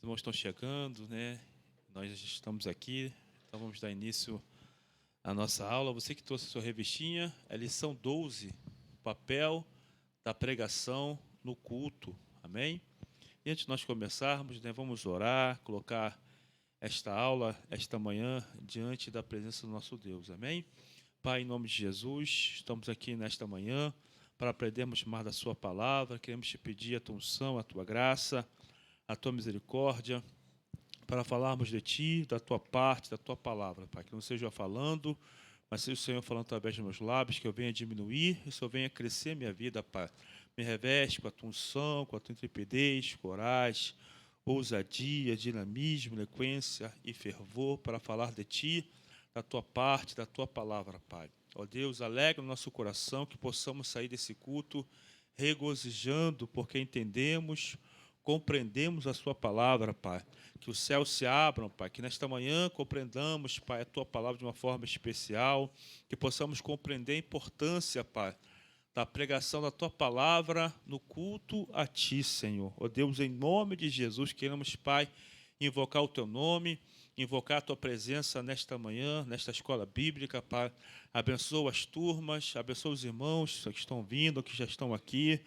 irmãos estão chegando, né? Nós já estamos aqui, então vamos dar início à nossa aula. Você que trouxe a sua revistinha, é lição 12, papel da pregação no culto. Amém? E antes de nós começarmos, né, vamos orar, colocar esta aula, esta manhã, diante da presença do nosso Deus. Amém? Pai, em nome de Jesus, estamos aqui nesta manhã para aprendermos mais da sua palavra. Queremos te pedir a tua unção, a tua graça, a tua misericórdia, para falarmos de ti, da tua parte, da tua palavra, Pai. Que não seja eu falando, mas seja o Senhor falando através dos meus lábios, que eu venha diminuir e o Senhor venha crescer minha vida, Pai. Me reveste com a tua unção, com a tua intrepidez, coragem, ousadia, dinamismo, eloquência e fervor para falar de ti, da tua parte, da tua palavra, Pai. Ó Deus, alegra o nosso coração que possamos sair desse culto regozijando, porque entendemos, compreendemos a sua palavra, Pai. Que os céus se abram, Pai. Que nesta manhã compreendamos, Pai, a tua palavra de uma forma especial. Que possamos compreender a importância, Pai, da pregação da tua palavra no culto a ti, Senhor. Ó Deus, em nome de Jesus, queremos, Pai, invocar o teu nome, invocar a tua presença nesta manhã, nesta escola bíblica, Pai. Abençoa as turmas, abençoa os irmãos que estão vindo, que já estão aqui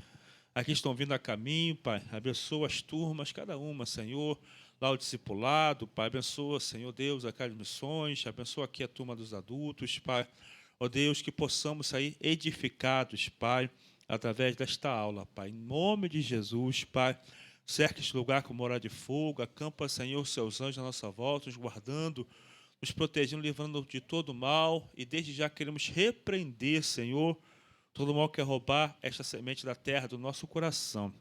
estão vindo a caminho, Pai. Abençoa as turmas, cada uma, Senhor. Lá o discipulado, Pai. Abençoa, Senhor Deus, a Casa de Missões. Abençoa aqui a turma dos adultos, Pai. Ó Deus, que possamos sair edificados, Pai, através desta aula, Pai. Em nome de Jesus, Pai. Cerca este lugar com morada de fogo. Acampa, Senhor, seus anjos à nossa volta, nos guardando, nos protegendo, livrando de todo mal. E desde já queremos repreender, Senhor, todo mal quer roubar esta semente da terra do nosso coração.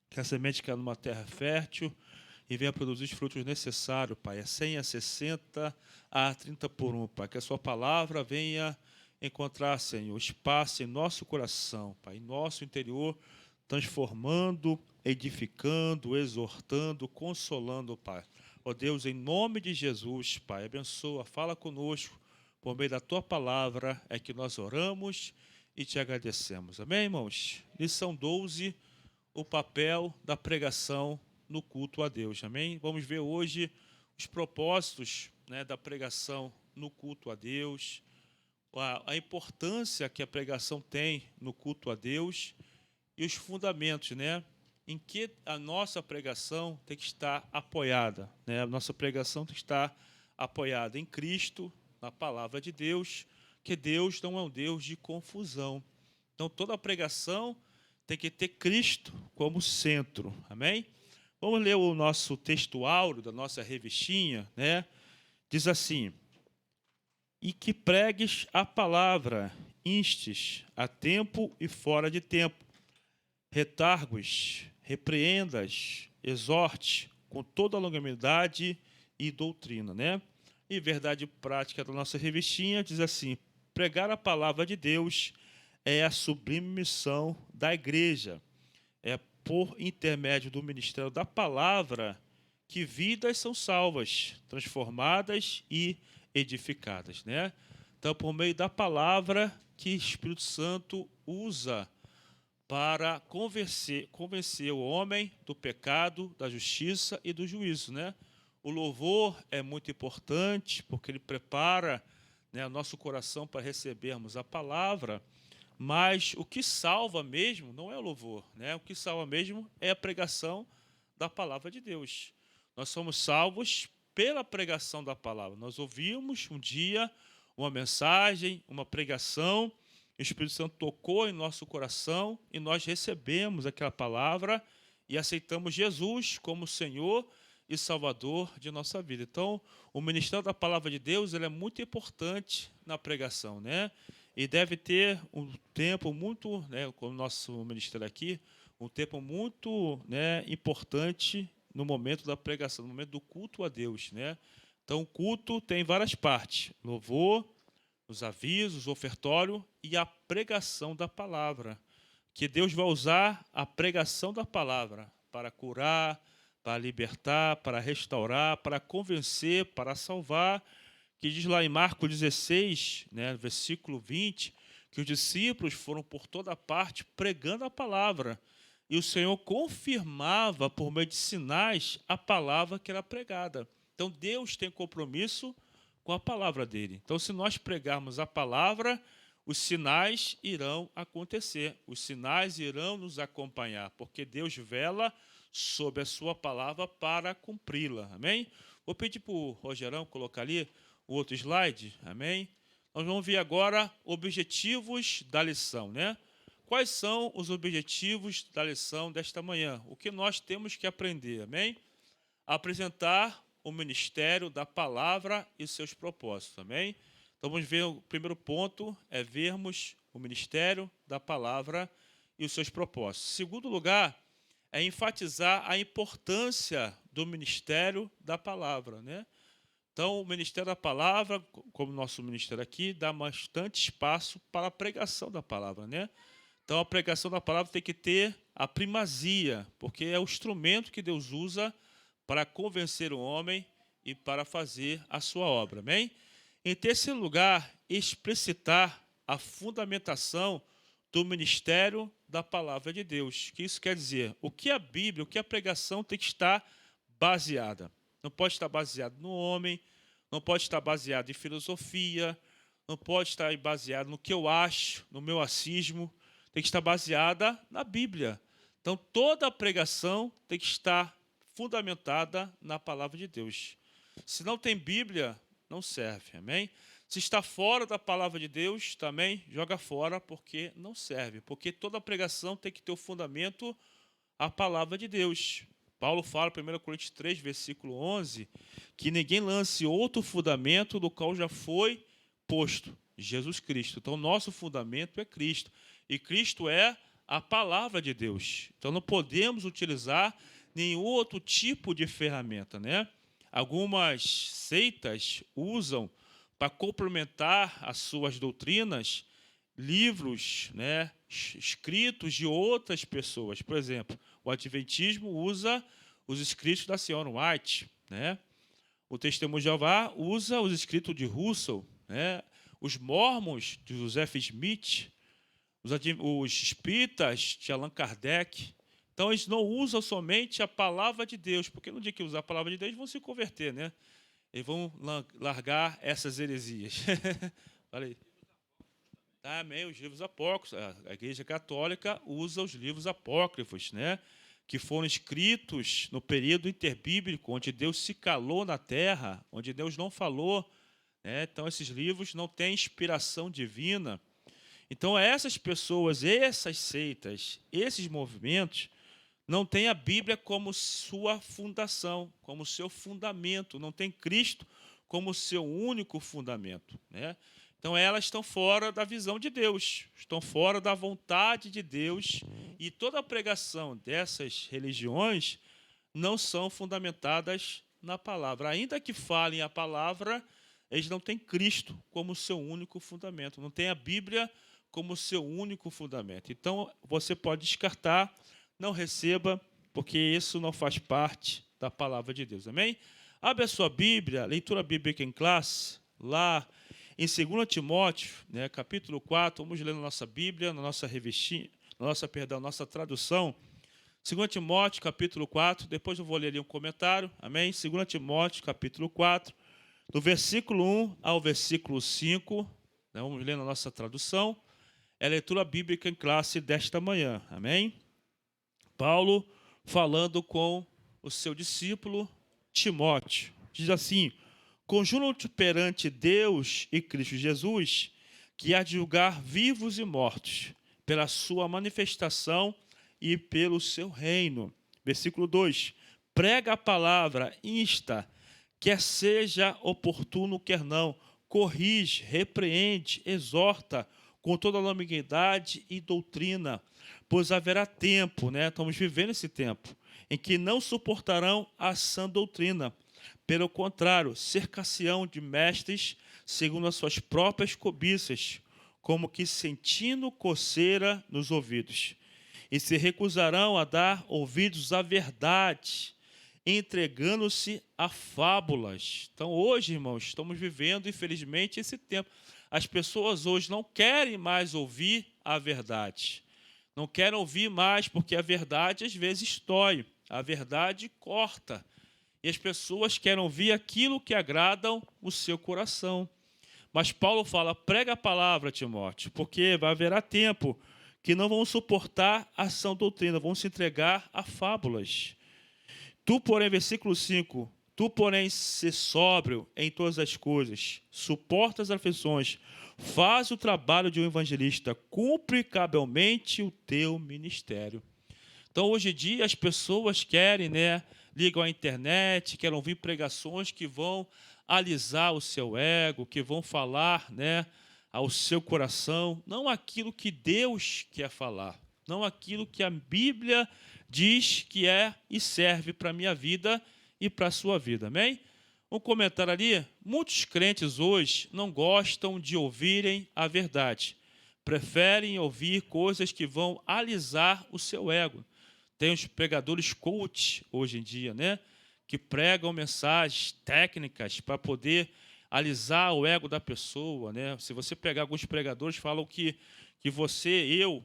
Que a semente caia numa terra fértil e venha produzir os frutos necessários, Pai. A 100, a 60, a 30 por 1, Pai. Que a sua palavra venha encontrar, Senhor, espaço em nosso coração, Pai, em nosso interior, transformando, edificando, exortando, consolando, Pai. Ó Deus, em nome de Jesus, Pai, abençoa, fala conosco, por meio da tua palavra é que nós oramos e te agradecemos. Amém, irmãos? Lição 12, o papel da pregação no culto a Deus. Amém? Vamos ver hoje os propósitos, né, da pregação no culto a Deus, a importância que a pregação tem no culto a Deus e os fundamentos, né, em que a nossa pregação tem que estar apoiada. Né? A nossa pregação tem que estar apoiada em Cristo, na palavra de Deus, que Deus não é um Deus de confusão. Então, toda a pregação tem que ter Cristo como centro. Amém? Vamos ler o nosso texto áureo da nossa revistinha, né? Diz assim: e que pregues a palavra, instes a tempo e fora de tempo, retargues, repreendas, exorte com toda a longanimidade e doutrina, né? E verdade prática da nossa revistinha diz assim: pregar a palavra de Deus é a sublime missão da igreja. É por intermédio do ministério da palavra que vidas são salvas, transformadas e edificadas, né? Então, por meio da palavra que o Espírito Santo usa para convencer o homem do pecado, da justiça e do juízo, né? O louvor é muito importante porque ele prepara, né, o nosso coração para recebermos a palavra, mas o que salva mesmo não é o louvor, né? O que salva mesmo é a pregação da palavra de Deus. Nós somos salvos pela pregação da palavra. Nós ouvimos um dia uma mensagem, uma pregação, o Espírito Santo tocou em nosso coração e nós recebemos aquela palavra e aceitamos Jesus como Senhor e Salvador de nossa vida. Então, o ministério da palavra de Deus, ele é muito importante na pregação, né? E deve ter um tempo muito, né, como o nosso ministério aqui, um tempo muito, né, importante no momento da pregação, no momento do culto a Deus, né? Então, o culto tem várias partes: louvor, os avisos, o ofertório e a pregação da palavra. Que Deus vai usar a pregação da palavra para curar, para libertar, para restaurar, para convencer, para salvar. Que diz lá em Marcos 16, né, versículo 20, que os discípulos foram por toda parte pregando a palavra. e o Senhor confirmava por meio de sinais a palavra que era pregada. Então Deus tem compromisso com a palavra dele. Então, se nós pregarmos a palavra, os sinais irão acontecer, os sinais irão nos acompanhar, porque Deus vela sobre a sua palavra para cumpri-la. Amém? Vou pedir para o Rogerão colocar ali o outro slide. Amém? Nós vamos ver agora objetivos da lição, né? Quais são os objetivos da lição desta manhã? O que nós temos que aprender, amém? Apresentar o ministério da palavra e seus propósitos, amém? Então vamos ver, o primeiro ponto é vermos o ministério da palavra e os seus propósitos. Segundo lugar, é enfatizar a importância do ministério da palavra, né? Então, o ministério da palavra, como nosso ministério aqui, dá bastante espaço para a pregação da palavra, né? Então, a pregação da palavra tem que ter a primazia, porque é o instrumento que Deus usa para convencer o homem e para fazer a sua obra, amém? Em terceiro lugar, explicitar a fundamentação do ministério da palavra de Deus. O que isso quer dizer? O que a Bíblia, o que a pregação tem que estar baseada. Não pode estar baseado no homem, não pode estar baseado em filosofia, não pode estar baseado no que eu acho, no meu acismo, tem que estar baseada na Bíblia. Então, toda a pregação tem que estar fundamentada na palavra de Deus. Se não tem Bíblia, não serve, amém? Se está fora da palavra de Deus, também joga fora, porque não serve. Porque toda pregação tem que ter o fundamento a palavra de Deus. Paulo fala em 1 Coríntios 3, versículo 11, que ninguém lance outro fundamento do qual já foi posto, Jesus Cristo. Então, nosso fundamento é Cristo. E Cristo é a palavra de Deus. Então, não podemos utilizar nenhum outro tipo de ferramenta, né? Algumas seitas usam, para complementar as suas doutrinas, livros, né, escritos de outras pessoas. Por exemplo, o Adventismo usa os escritos da Senhora White, né? O Testemunho de Jeová usa os escritos de Russell, né? Os Mormons de Joseph Smith, os espíritas de Allan Kardec. Então, eles não usam somente a palavra de Deus, porque no dia que usar a palavra de Deus, eles vão se converter, né? Eles vão largar essas heresias. Olha aí. Também os livros apócrifos. A Igreja Católica usa os livros apócrifos, né? Que foram escritos no período interbíblico, onde Deus se calou na terra, onde Deus não falou, né? Então, esses livros não têm inspiração divina. Então, essas pessoas, essas seitas, esses movimentos, não têm a Bíblia como sua fundação, como seu fundamento, não tem Cristo como seu único fundamento, né? Então, elas estão fora da visão de Deus, estão fora da vontade de Deus, e toda a pregação dessas religiões não são fundamentadas na palavra. Ainda que falem a palavra, eles não têm Cristo como seu único fundamento, não têm a Bíblia como seu único fundamento. Então, você pode descartar, não receba, porque isso não faz parte da palavra de Deus. Amém? Abre a sua Bíblia, leitura bíblica em classe, lá em 2 Timóteo, né, capítulo 4, vamos ler na nossa Bíblia, na nossa revistinha, nossa tradução. 2 Timóteo, capítulo 4, depois eu vou ler ali um comentário, amém? 2 Timóteo, capítulo 4, do versículo 1 ao versículo 5, né, vamos ler na nossa tradução. É a leitura bíblica em classe desta manhã, amém? Paulo falando com o seu discípulo Timóteo, diz assim: conjuro-te perante Deus e Cristo Jesus, que há de julgar vivos e mortos, pela sua manifestação e pelo seu reino. Versículo 2, prega a palavra, insta, quer seja oportuno, quer não, corrige, repreende, exorta, com toda a longanimidade e doutrina, pois haverá tempo, né? Estamos vivendo esse tempo, em que não suportarão a sã doutrina. Pelo contrário, cercar-se-ão de mestres segundo as suas próprias cobiças, como que sentindo coceira nos ouvidos. E se recusarão a dar ouvidos à verdade, entregando-se a fábulas. Então, hoje, irmãos, estamos vivendo, infelizmente, esse tempo. As pessoas hoje não querem mais ouvir a verdade. Não querem ouvir mais, porque a verdade às vezes dói, a verdade corta. E as pessoas querem ouvir aquilo que agradam o seu coração. Mas Paulo fala, prega a palavra, Timóteo, porque vai haverá tempo que não vão suportar a sã doutrina, vão se entregar a fábulas. Tu, porém, versículo 5, tu, porém, se sóbrio em todas as coisas, suporta as aflições, faz o trabalho de um evangelista, cumpre cabalmente o teu ministério. Então, hoje em dia, as pessoas querem, ligam à internet, querem ouvir pregações que vão alisar o seu ego, que vão falar, ao seu coração, não aquilo que Deus quer falar, não aquilo que a Bíblia diz que é e serve para a minha vida e para a sua vida, amém? Um comentário ali, muitos crentes hoje não gostam de ouvirem a verdade, preferem ouvir coisas que vão alisar o seu ego. Tem os pregadores coach hoje em dia, que pregam mensagens técnicas para poder alisar o ego da pessoa, Se você pegar alguns pregadores, falam que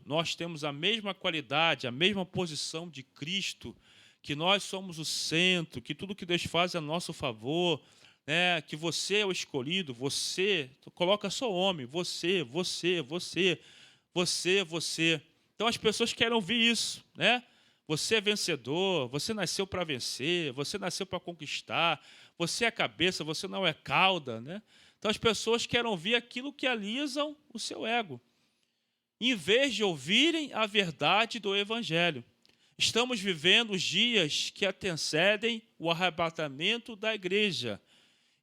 nós temos a mesma qualidade, a mesma posição de Cristo, que nós somos o centro, que tudo que Deus faz é a nosso favor, que você é o escolhido, você, coloca só homem, você. Então as pessoas querem ouvir isso, Você é vencedor, você nasceu para vencer, você nasceu para conquistar, você é a cabeça, você não é cauda, Então as pessoas querem ouvir aquilo que alisam o seu ego, em vez de ouvirem a verdade do Evangelho. Estamos vivendo os dias que antecedem o arrebatamento da igreja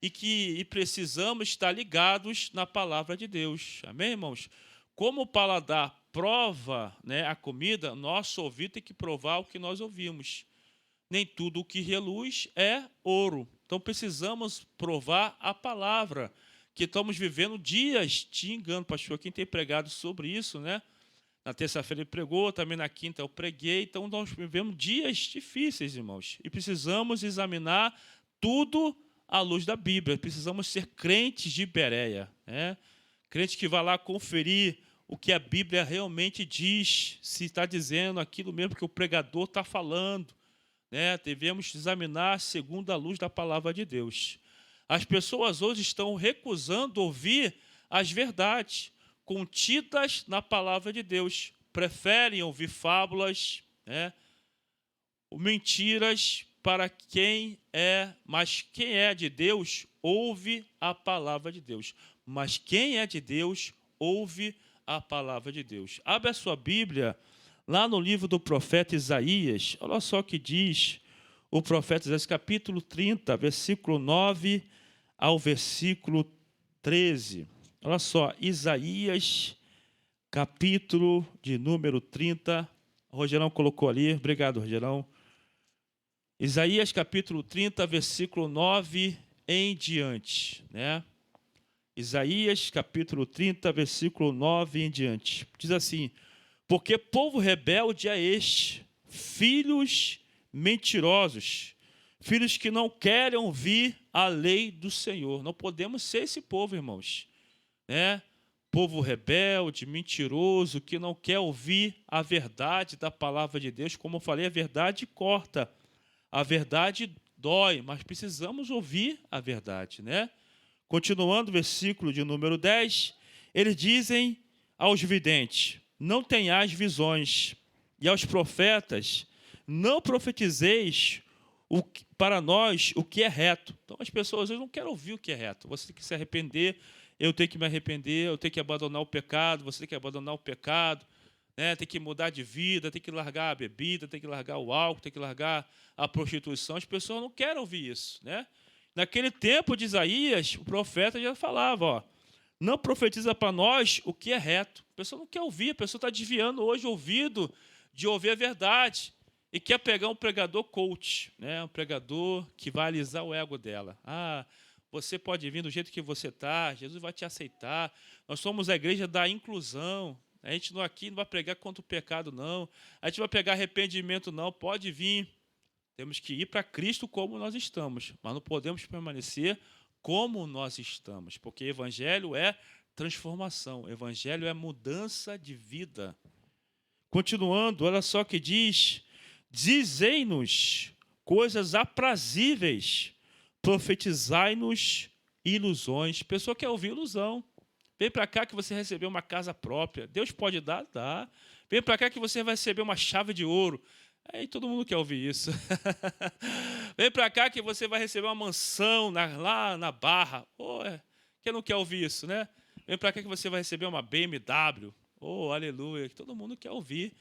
e precisamos estar ligados na palavra de Deus. Amém, irmãos? Como o paladar prova a comida, nosso ouvido tem que provar o que nós ouvimos. Nem tudo o que reluz é ouro. Então precisamos provar a palavra, que estamos vivendo dias de engano. Pastor, quem tem pregado sobre isso, Na terça-feira ele pregou, também na quinta eu preguei. Então nós vivemos dias difíceis, irmãos. E precisamos examinar tudo à luz da Bíblia. Precisamos ser crentes de Bereia, Crente que vai lá conferir o que a Bíblia realmente diz, se está dizendo aquilo mesmo que o pregador está falando. Devemos examinar segundo a luz da palavra de Deus. As pessoas hoje estão recusando ouvir as verdades contidas na palavra de Deus. Preferem ouvir fábulas, mentiras para mas quem é de Deus ouve a palavra de Deus. Mas quem é de Deus ouve a palavra de Deus. Abre a sua Bíblia lá no livro do profeta Isaías. Olha só o que diz o profeta Isaías, capítulo 30, versículo 9 ao versículo 13. Olha só, Isaías, capítulo de número 30. O Rogerão colocou ali. Obrigado, Rogerão. Isaías, capítulo 30, versículo 9 em diante, Isaías, capítulo 30, versículo 9 em diante. Diz assim: porque povo rebelde é este, filhos mentirosos, filhos que não querem ouvir a lei do Senhor. Não podemos ser esse povo, irmãos. Povo rebelde, mentiroso, que não quer ouvir a verdade da palavra de Deus. Como eu falei, a verdade corta, a verdade dói, mas precisamos ouvir a verdade, Continuando o versículo de número 10, eles dizem aos videntes: não tenhais visões, e aos profetas: não profetizeis para nós o que é reto. Então as pessoas hoje não querem ouvir o que é reto. Você tem que se arrepender, eu tenho que me arrepender, eu tenho que abandonar o pecado, você tem que abandonar o pecado, tem que mudar de vida, tem que largar a bebida, tem que largar o álcool, tem que largar a prostituição. As pessoas não querem ouvir isso, Naquele tempo de Isaías, o profeta já falava, não profetiza para nós o que é reto. A pessoa não quer ouvir, a pessoa está desviando hoje o ouvido de ouvir a verdade e quer pegar um pregador coach, um pregador que vai alisar o ego dela. Você pode vir do jeito que você está, Jesus vai te aceitar. Nós somos a igreja da inclusão. A gente aqui não vai pregar contra o pecado, não. A gente vai pegar arrependimento, não. Pode vir. Temos que ir para Cristo como nós estamos, mas não podemos permanecer como nós estamos, porque Evangelho é transformação, Evangelho é mudança de vida. Continuando, olha só que diz: dizei-nos coisas aprazíveis, profetizai-nos ilusões. Pessoa quer ouvir ilusão. Vem para cá que você recebeu uma casa própria. Deus pode dar? Dá. Vem para cá que você vai receber uma chave de ouro. Aí todo mundo quer ouvir isso. Vem para cá que você vai receber uma mansão lá na Barra. Quem não quer ouvir isso, né? Vem para cá que você vai receber uma BMW. Oh, aleluia. Todo mundo quer ouvir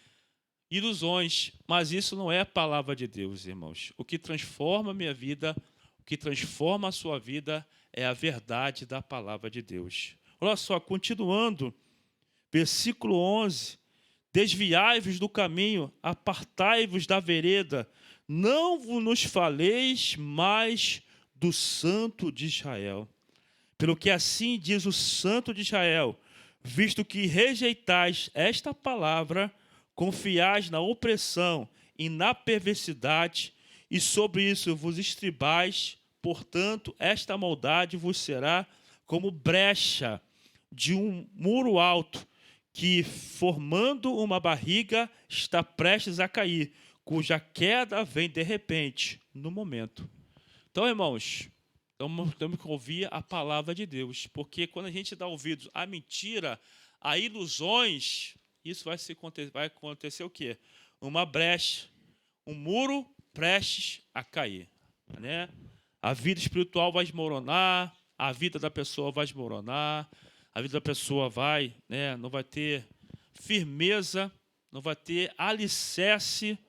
ilusões. Mas isso não é a palavra de Deus, irmãos. O que transforma a minha vida, o que transforma a sua vida é a verdade da palavra de Deus. Olha só, continuando, versículo 11. Desviai-vos do caminho, apartai-vos da vereda, não nos faleis mais do Santo de Israel. Pelo que assim diz o Santo de Israel, visto que rejeitais esta palavra, confiais na opressão e na perversidade, e sobre isso vos estribais, portanto, esta maldade vos será como brecha de um muro alto, que, formando uma barriga, está prestes a cair, cuja queda vem de repente, no momento. Então, irmãos, temos que ouvir a palavra de Deus, porque quando a gente dá ouvidos à mentira, a ilusões, isso vai acontecer o quê? Uma brecha, um muro prestes a cair, né? A vida espiritual vai desmoronar, a vida da pessoa vai desmoronar, a vida da pessoa não vai ter firmeza, não vai ter alicerce,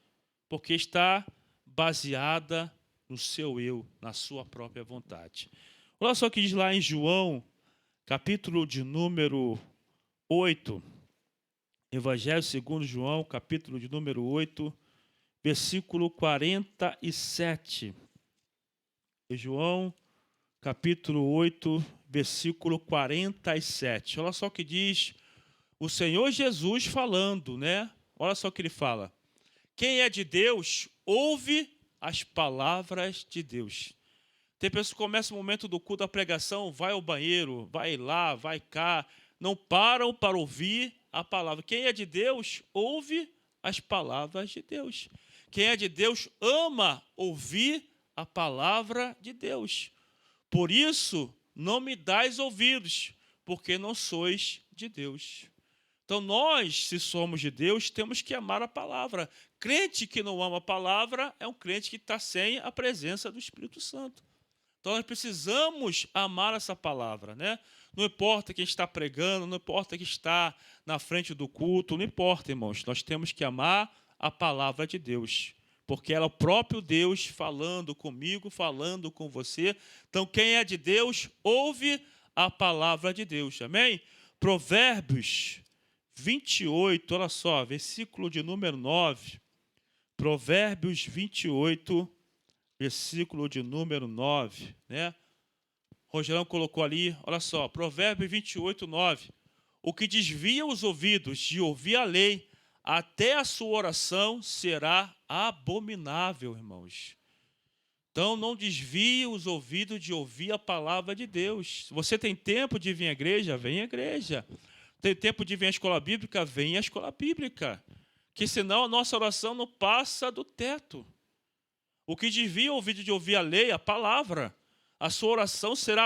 porque está baseada no seu eu, na sua própria vontade. Olha só o que diz lá em João, capítulo de número 8, Evangelho segundo João, capítulo de número 8, versículo 47. João, capítulo 8, versículo 47. Olha só o que diz o Senhor Jesus falando, né? Olha só o que ele fala. Quem é de Deus, ouve as palavras de Deus. Tem pessoas que começam o momento do culto da pregação, vai ao banheiro, vai lá, vai cá, não param para ouvir a palavra. Quem é de Deus, ouve as palavras de Deus. Quem é de Deus, ama ouvir a palavra de Deus. Por isso, não me dais ouvidos, porque não sois de Deus. Então, nós, se somos de Deus, temos que amar a palavra. Crente que não ama a palavra é um crente que está sem a presença do Espírito Santo. Então, nós precisamos amar essa palavra, né? Não importa quem está pregando, não importa quem está na frente do culto, não importa, irmãos. Nós temos que amar a palavra de Deus, porque ela é o próprio Deus falando comigo, falando com você. Então, quem é de Deus, ouve a palavra de Deus. Amém? Provérbios 28, olha só, versículo de número 9. Provérbios 28, versículo de número 9, né? Rogerão colocou ali, olha só, Provérbios 28, 9. O que desvia os ouvidos de ouvir a lei, até a sua oração será abominável, irmãos. Então, não desvie os ouvidos de ouvir a palavra de Deus. Se você tem tempo de vir à igreja, vem à igreja. Tem tempo de vir à escola bíblica, vem à escola bíblica. Que senão a nossa oração não passa do teto. O que desvia o ouvido de ouvir a lei, a palavra, a sua oração será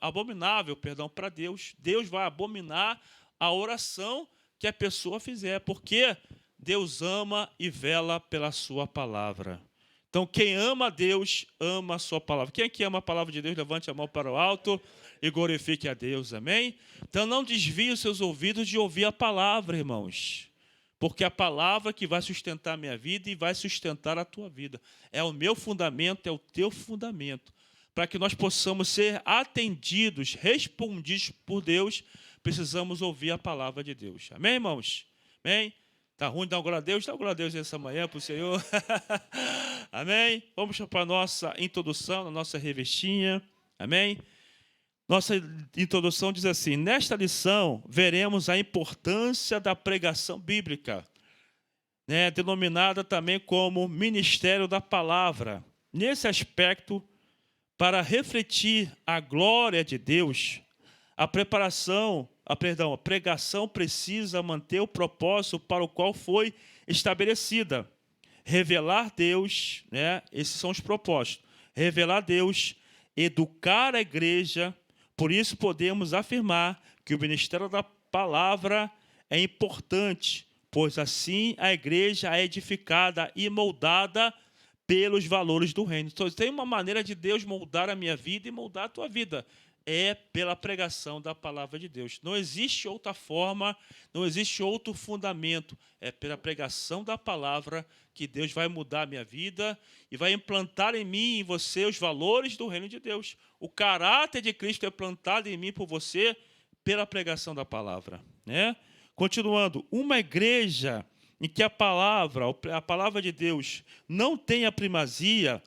abominável para Deus. Deus vai abominar a oração que a pessoa fizer, porque Deus ama e vela pela sua palavra. Então, quem ama a Deus, ama a sua palavra. Quem aqui ama a palavra de Deus, levante a mão para o alto e glorifique a Deus, amém? Então, não desvie os seus ouvidos de ouvir a palavra, irmãos, porque a palavra que vai sustentar a minha vida e vai sustentar a tua vida. É o meu fundamento, é o teu fundamento. Para que nós possamos ser atendidos, respondidos por Deus, precisamos ouvir a palavra de Deus. Amém, irmãos? Amém? Está ruim, dá uma glória a Deus? Dá uma glória a Deus essa manhã para o Senhor. Amém? Vamos para a nossa introdução, a nossa revistinha. Amém? Nossa introdução diz assim: nesta lição, veremos a importância da pregação bíblica, né, denominada também como Ministério da Palavra. Nesse aspecto, para refletir a glória de Deus, a preparação a pregação precisa manter o propósito para o qual foi estabelecida. Revelar Deus, né? Esses são os propósitos. Revelar Deus, educar a igreja. Por isso podemos afirmar que o ministério da palavra é importante, pois assim a igreja é edificada e moldada pelos valores do reino. Então, tem uma maneira de Deus moldar a minha vida e moldar a tua vida. É pela pregação da palavra de Deus. Não existe outra forma, não existe outro fundamento. É pela pregação da palavra que Deus vai mudar a minha vida e vai implantar em mim e em você os valores do reino de Deus. O caráter de Cristo é plantado em mim por você pela pregação da palavra, né? Continuando, uma igreja em que a palavra de Deus não tem a primazia,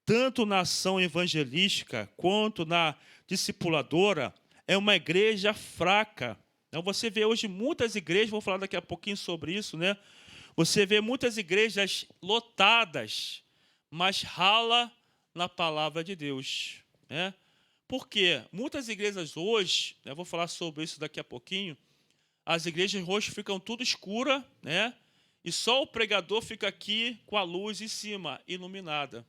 tanto na ação evangelística quanto na discipuladora, é uma igreja fraca. Então, você vê hoje muitas igrejas, vou falar daqui a pouquinho sobre isso, né? Você vê muitas igrejas lotadas, mas rala na palavra de Deus, né? Por quê? Muitas igrejas hoje, eu vou falar sobre isso daqui a pouquinho, as igrejas hoje ficam tudo escura, né? E só o pregador fica aqui com a luz em cima, iluminado.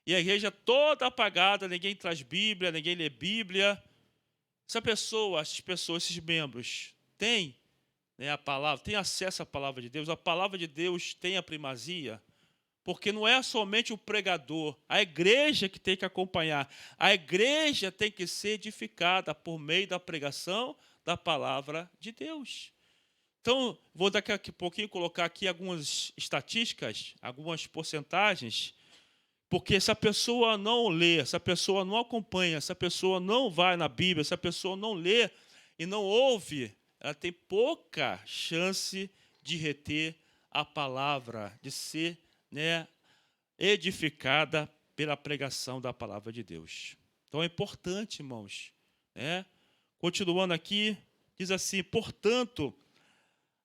E a igreja toda apagada, ninguém traz Bíblia, ninguém lê Bíblia. Essas pessoas, esses membros, têm, né, a palavra, têm acesso à palavra de Deus, a palavra de Deus tem a primazia, porque não é somente o pregador, a igreja que tem que acompanhar, a igreja tem que ser edificada por meio da pregação da palavra de Deus. Então, vou daqui a pouquinho colocar aqui algumas estatísticas, algumas porcentagens, porque se a pessoa não lê, se a pessoa não acompanha, se a pessoa não vai na Bíblia, se a pessoa não lê e não ouve, ela tem pouca chance de reter a palavra, de ser, né, edificada pela pregação da palavra de Deus. Então é importante, irmãos, né? Continuando aqui, diz assim: portanto,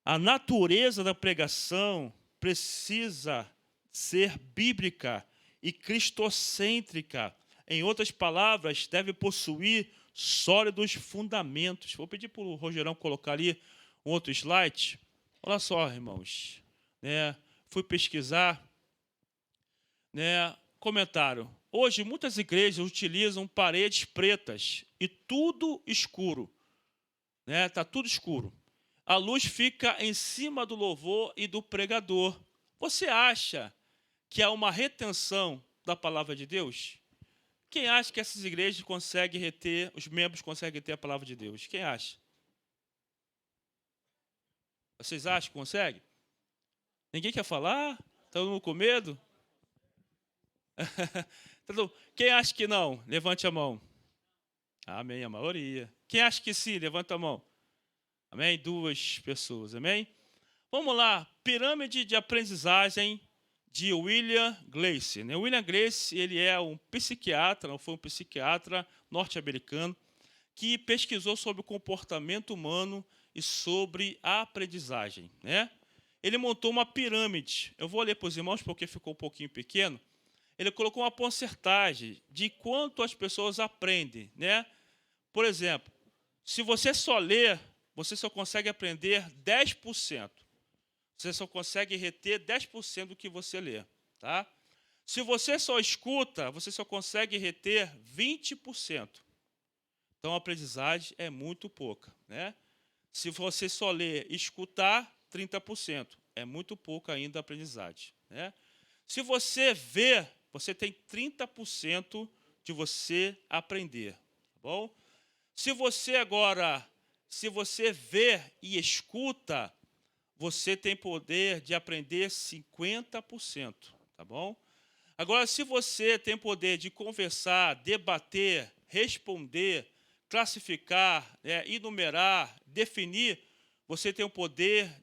a natureza da pregação precisa ser bíblica e cristocêntrica. Em outras palavras, deve possuir sólidos fundamentos. Vou pedir para o Rogerão colocar ali um outro slide. Olha só, irmãos, né? Fui pesquisar, né? Comentário. Hoje, muitas igrejas utilizam paredes pretas e tudo escuro, né? Tá tudo escuro. A luz fica em cima do louvor e do pregador. Você acha que há uma retenção da palavra de Deus? Quem acha que essas igrejas conseguem reter, os membros conseguem reter a palavra de Deus? Quem acha? Vocês acham que consegue? Ninguém quer falar? Todo mundo com medo? Quem acha que não? Levante a mão. Amém, a maioria. Quem acha que sim? Levanta a mão. Amém? 2 pessoas, amém? Vamos lá, pirâmide de aprendizagem de William Gleice. William Gleice, ele é um psiquiatra, foi um psiquiatra norte-americano que pesquisou sobre o comportamento humano e sobre a aprendizagem, né? Ele montou uma pirâmide. Eu vou ler para os irmãos porque ficou um pouquinho pequeno. Ele colocou uma porcentagem de quanto as pessoas aprendem, né? Por exemplo, se você só lê, você só consegue aprender 10%. Você só consegue reter 10% do que você lê, tá? Se você só escuta, você só consegue reter 20%. Então, a aprendizagem é muito pouca, né? Se você só ler e escutar, 30%. É muito pouco ainda a aprendizagem, né? Se você vê, você tem 30% de você aprender, tá bom? Se você vê e escuta, você tem poder de aprender 50%, tá bom? Agora, se você tem poder de conversar, debater, responder, classificar, enumerar, definir, você tem o poder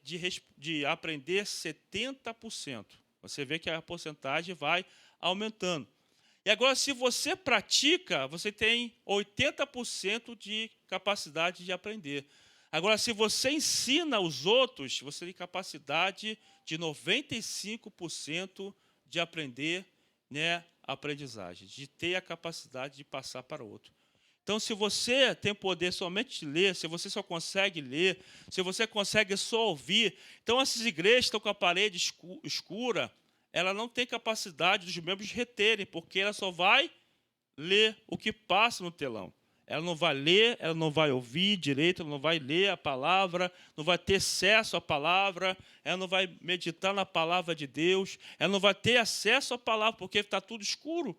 de aprender 70%. Você vê que a porcentagem vai aumentando. E agora, se você pratica, você tem 80% de capacidade de aprender. Agora, se você ensina os outros, você tem capacidade de 95% de aprender, né, a aprendizagem, de ter a capacidade de passar para o outro. Então, se você tem poder somente de ler, se você só consegue ler, se você consegue só ouvir, então essas igrejas que estão com a parede escura, ela não tem capacidade dos membros reterem, porque ela só vai ler o que passa no telão. Ela não vai ler, ela não vai ouvir direito, ela não vai ler a palavra, não vai ter acesso à palavra, ela não vai meditar na palavra de Deus, ela não vai ter acesso à palavra, porque está tudo escuro.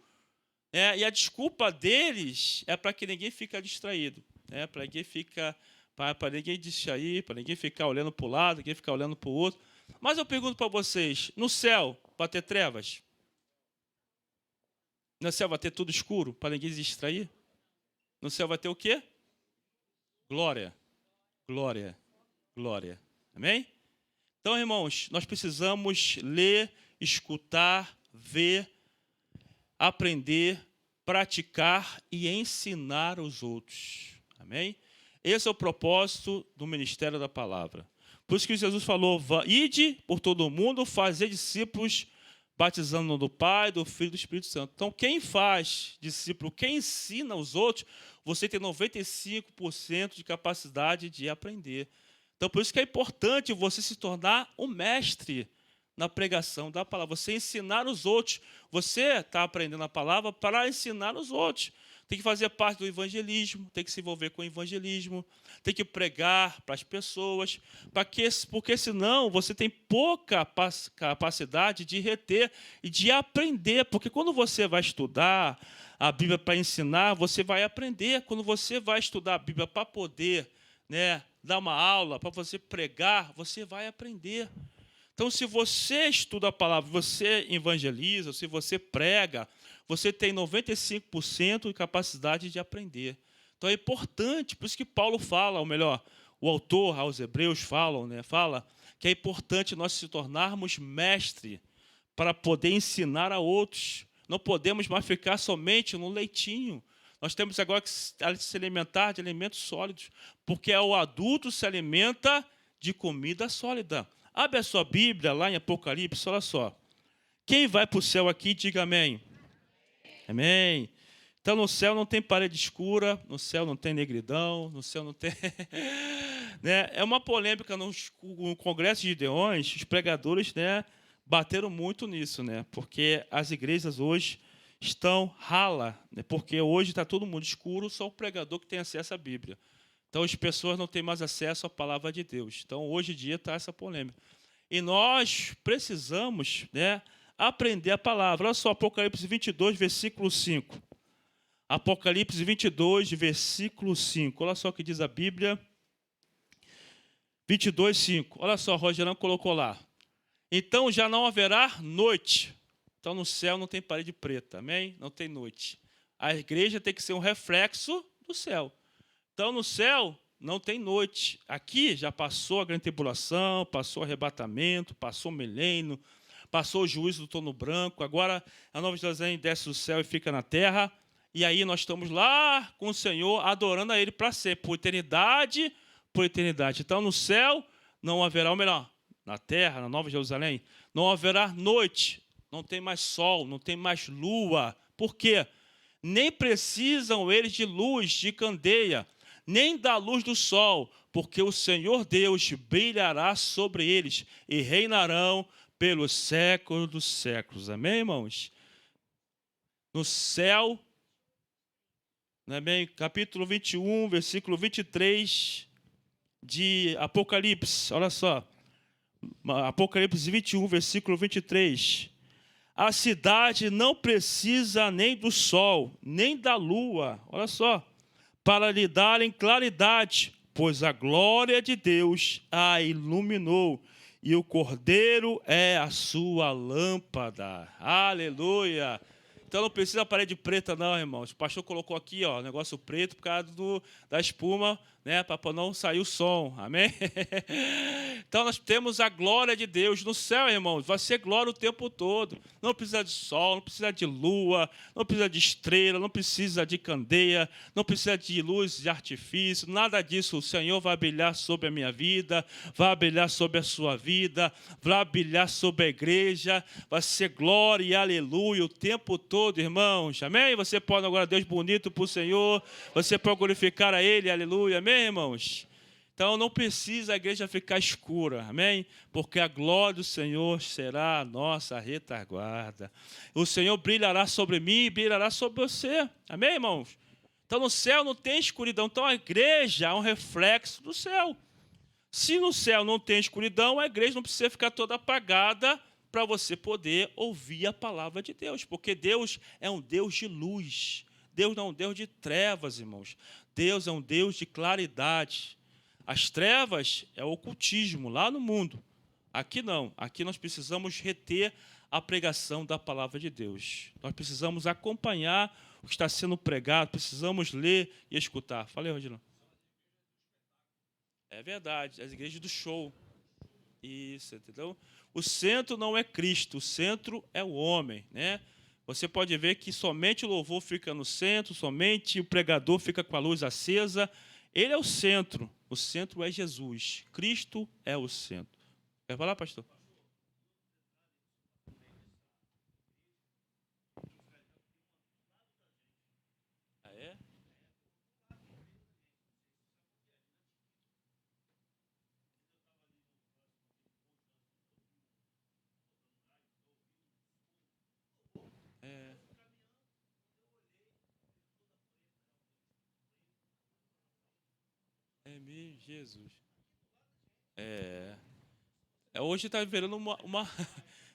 E a desculpa deles é para que ninguém fique distraído, para ninguém distrair, para ninguém ficar olhando para o lado, ninguém ficar olhando para o outro. Mas eu pergunto para vocês, no céu vai ter trevas? No céu vai ter tudo escuro para ninguém se distrair? No céu vai ter o quê? Glória, glória, glória. Amém? Então, irmãos, nós precisamos ler, escutar, ver, aprender, praticar e ensinar os outros. Amém? Esse é o propósito do ministério da palavra. Por isso que Jesus falou, ide por todo o mundo, fazer discípulos, batizando do Pai, do Filho e do Espírito Santo. Então, quem faz discípulo, quem ensina os outros, você tem 95% de capacidade de aprender. Então, por isso que é importante você se tornar um mestre na pregação da palavra, você ensinar os outros. Você está aprendendo a palavra para ensinar os outros. Tem que fazer parte do evangelismo, tem que se envolver com o evangelismo, tem que pregar para as pessoas, porque senão você tem pouca capacidade de reter e de aprender. Porque quando você vai estudar a Bíblia para ensinar, você vai aprender. Quando você vai estudar a Bíblia para poder dar uma aula, para você pregar, você vai aprender. Então, se você estuda a palavra, você evangeliza, se você prega, você tem 95% de capacidade de aprender. Então, é importante, por isso que Paulo fala, ou melhor, o autor aos Hebreus fala que é importante nós se tornarmos mestre para poder ensinar a outros. Não podemos mais ficar somente no leitinho. Nós temos agora que se alimentar de alimentos sólidos, porque o adulto se alimenta de comida sólida. Abre a sua Bíblia lá em Apocalipse, olha só. Quem vai para o céu aqui, diga amém. Amém. Então, no céu não tem parede escura, no céu não tem negridão, no céu não tem... É uma polêmica no Congresso de Gideões, os pregadores bateram muito nisso, porque as igrejas hoje estão rala, porque hoje está todo mundo escuro, só o pregador que tem acesso à Bíblia. Então, as pessoas não têm mais acesso à palavra de Deus. Então, hoje em dia está essa polêmica. E nós precisamos aprender a palavra. Olha só, Apocalipse 22, versículo 5. Apocalipse 22, versículo 5. Olha só o que diz a Bíblia. 22, 5. Olha só, Rogerão colocou lá. Então, já não haverá noite. Então, no céu não tem parede preta. Amém? Não tem noite. A igreja tem que ser um reflexo do céu. Então, no céu, não tem noite. Aqui já passou a grande tribulação, passou o arrebatamento, passou o milênio, passou o juízo do trono branco. Agora, a Nova Jerusalém desce do céu e fica na terra. E aí nós estamos lá com o Senhor, adorando a Ele para sempre, por eternidade, por eternidade. Então, no céu, não haverá, ou melhor, na terra, na Nova Jerusalém, não haverá noite. Não tem mais sol, não tem mais lua. Por quê? Nem precisam eles de luz, de candeia, nem da luz do sol, porque o Senhor Deus brilhará sobre eles e reinarão pelos séculos dos séculos. Amém, irmãos? No céu, amém? Capítulo 21, versículo 23 de Apocalipse. Olha só. Apocalipse 21, versículo 23. A cidade não precisa nem do sol, nem da lua. Olha só. Para lhe darem claridade, pois a glória de Deus a iluminou, e o Cordeiro é a sua lâmpada. Aleluia! Então não precisa parede preta não, irmãos. O pastor colocou aqui, negócio preto por causa da espuma, para não sair o som. Amém? Então nós temos a glória de Deus no céu, irmãos. Vai ser glória o tempo todo. Não precisa de sol, não precisa de lua, não precisa de estrela, não precisa de candeia, não precisa de luz de artifício, nada disso. O Senhor vai brilhar sobre a minha vida, vai brilhar sobre a sua vida, vai brilhar sobre a igreja. Vai ser glória e aleluia o tempo todo. todo, irmãos. Amém? Você pode agora Deus bonito para o Senhor. Você pode glorificar a Ele. Aleluia. Amém, irmãos? Então, não precisa a igreja ficar escura, amém? Porque a glória do Senhor será a nossa retaguarda. O Senhor brilhará sobre mim e brilhará sobre você, amém, irmãos? Então, no céu não tem escuridão. Então, a igreja é um reflexo do céu. Se no céu não tem escuridão, a igreja não precisa ficar toda apagada para você poder ouvir a palavra de Deus. Porque Deus é um Deus de luz. Deus não é um Deus de trevas, irmãos. Deus é um Deus de claridade. As trevas é o ocultismo lá no mundo. Aqui não. Aqui nós precisamos reter a pregação da palavra de Deus. Nós precisamos acompanhar o que está sendo pregado, precisamos ler e escutar. Falei, Rodilão. É verdade, as igrejas do show. Isso, entendeu? O centro não é Cristo, o centro é o homem, né? Você pode ver que somente o louvor fica no centro, somente o pregador fica com a luz acesa. Ele é o centro é Jesus. Cristo é o centro. Quer falar, pastor? Ah, é? É, é mesmo, Jesus. É. Hoje está virando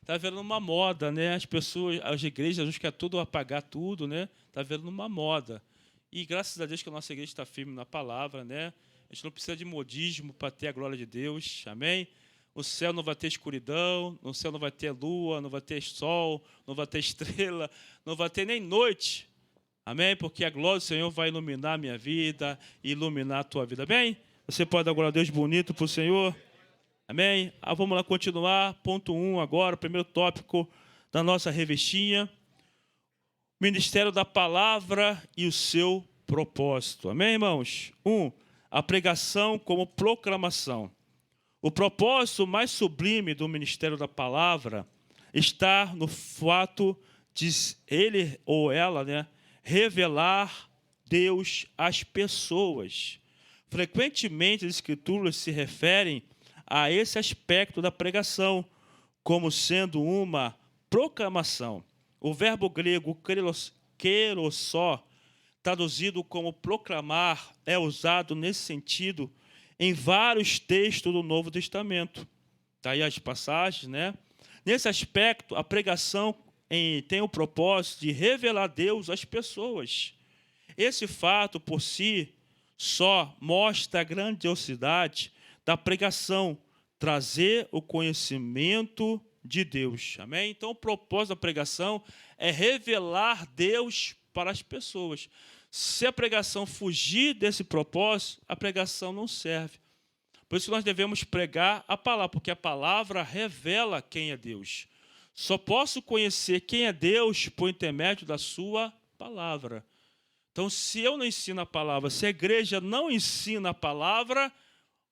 tá virando uma moda, né? As pessoas, as igrejas, a gente quer tudo apagar tudo, né? Está virando uma moda. E graças a Deus que a nossa igreja está firme na palavra, né? A gente não precisa de modismo para ter a glória de Deus, amém? O céu não vai ter escuridão, no céu não vai ter lua, não vai ter sol, não vai ter estrela, não vai ter nem noite, amém? Porque a glória do Senhor vai iluminar a minha vida e iluminar a tua vida, amém? Você pode dar glória a Deus bonito para o Senhor? Amém? Vamos lá continuar. Ponto 1 agora, o primeiro tópico da nossa revistinha. Ministério da Palavra e o seu propósito. Amém, irmãos? 1. A pregação como proclamação. O propósito mais sublime do Ministério da Palavra está no fato de ele ou ela, né, revelar Deus às pessoas. Frequentemente as Escrituras se referem a esse aspecto da pregação, como sendo uma proclamação. O verbo grego kerossó, traduzido como proclamar, é usado nesse sentido em vários textos do Novo Testamento. Está aí as passagens, né? Nesse aspecto, a pregação tem o propósito de revelar Deus às pessoas. Esse fato, por si só, mostra a grandiosidade da pregação, trazer o conhecimento de Deus. Amém? Então, o propósito da pregação é revelar Deus para as pessoas. Se a pregação fugir desse propósito, a pregação não serve. Por isso nós devemos pregar a palavra, porque a palavra revela quem é Deus. Só posso conhecer quem é Deus por intermédio da sua palavra. Então, se eu não ensino a palavra, se a igreja não ensina a palavra,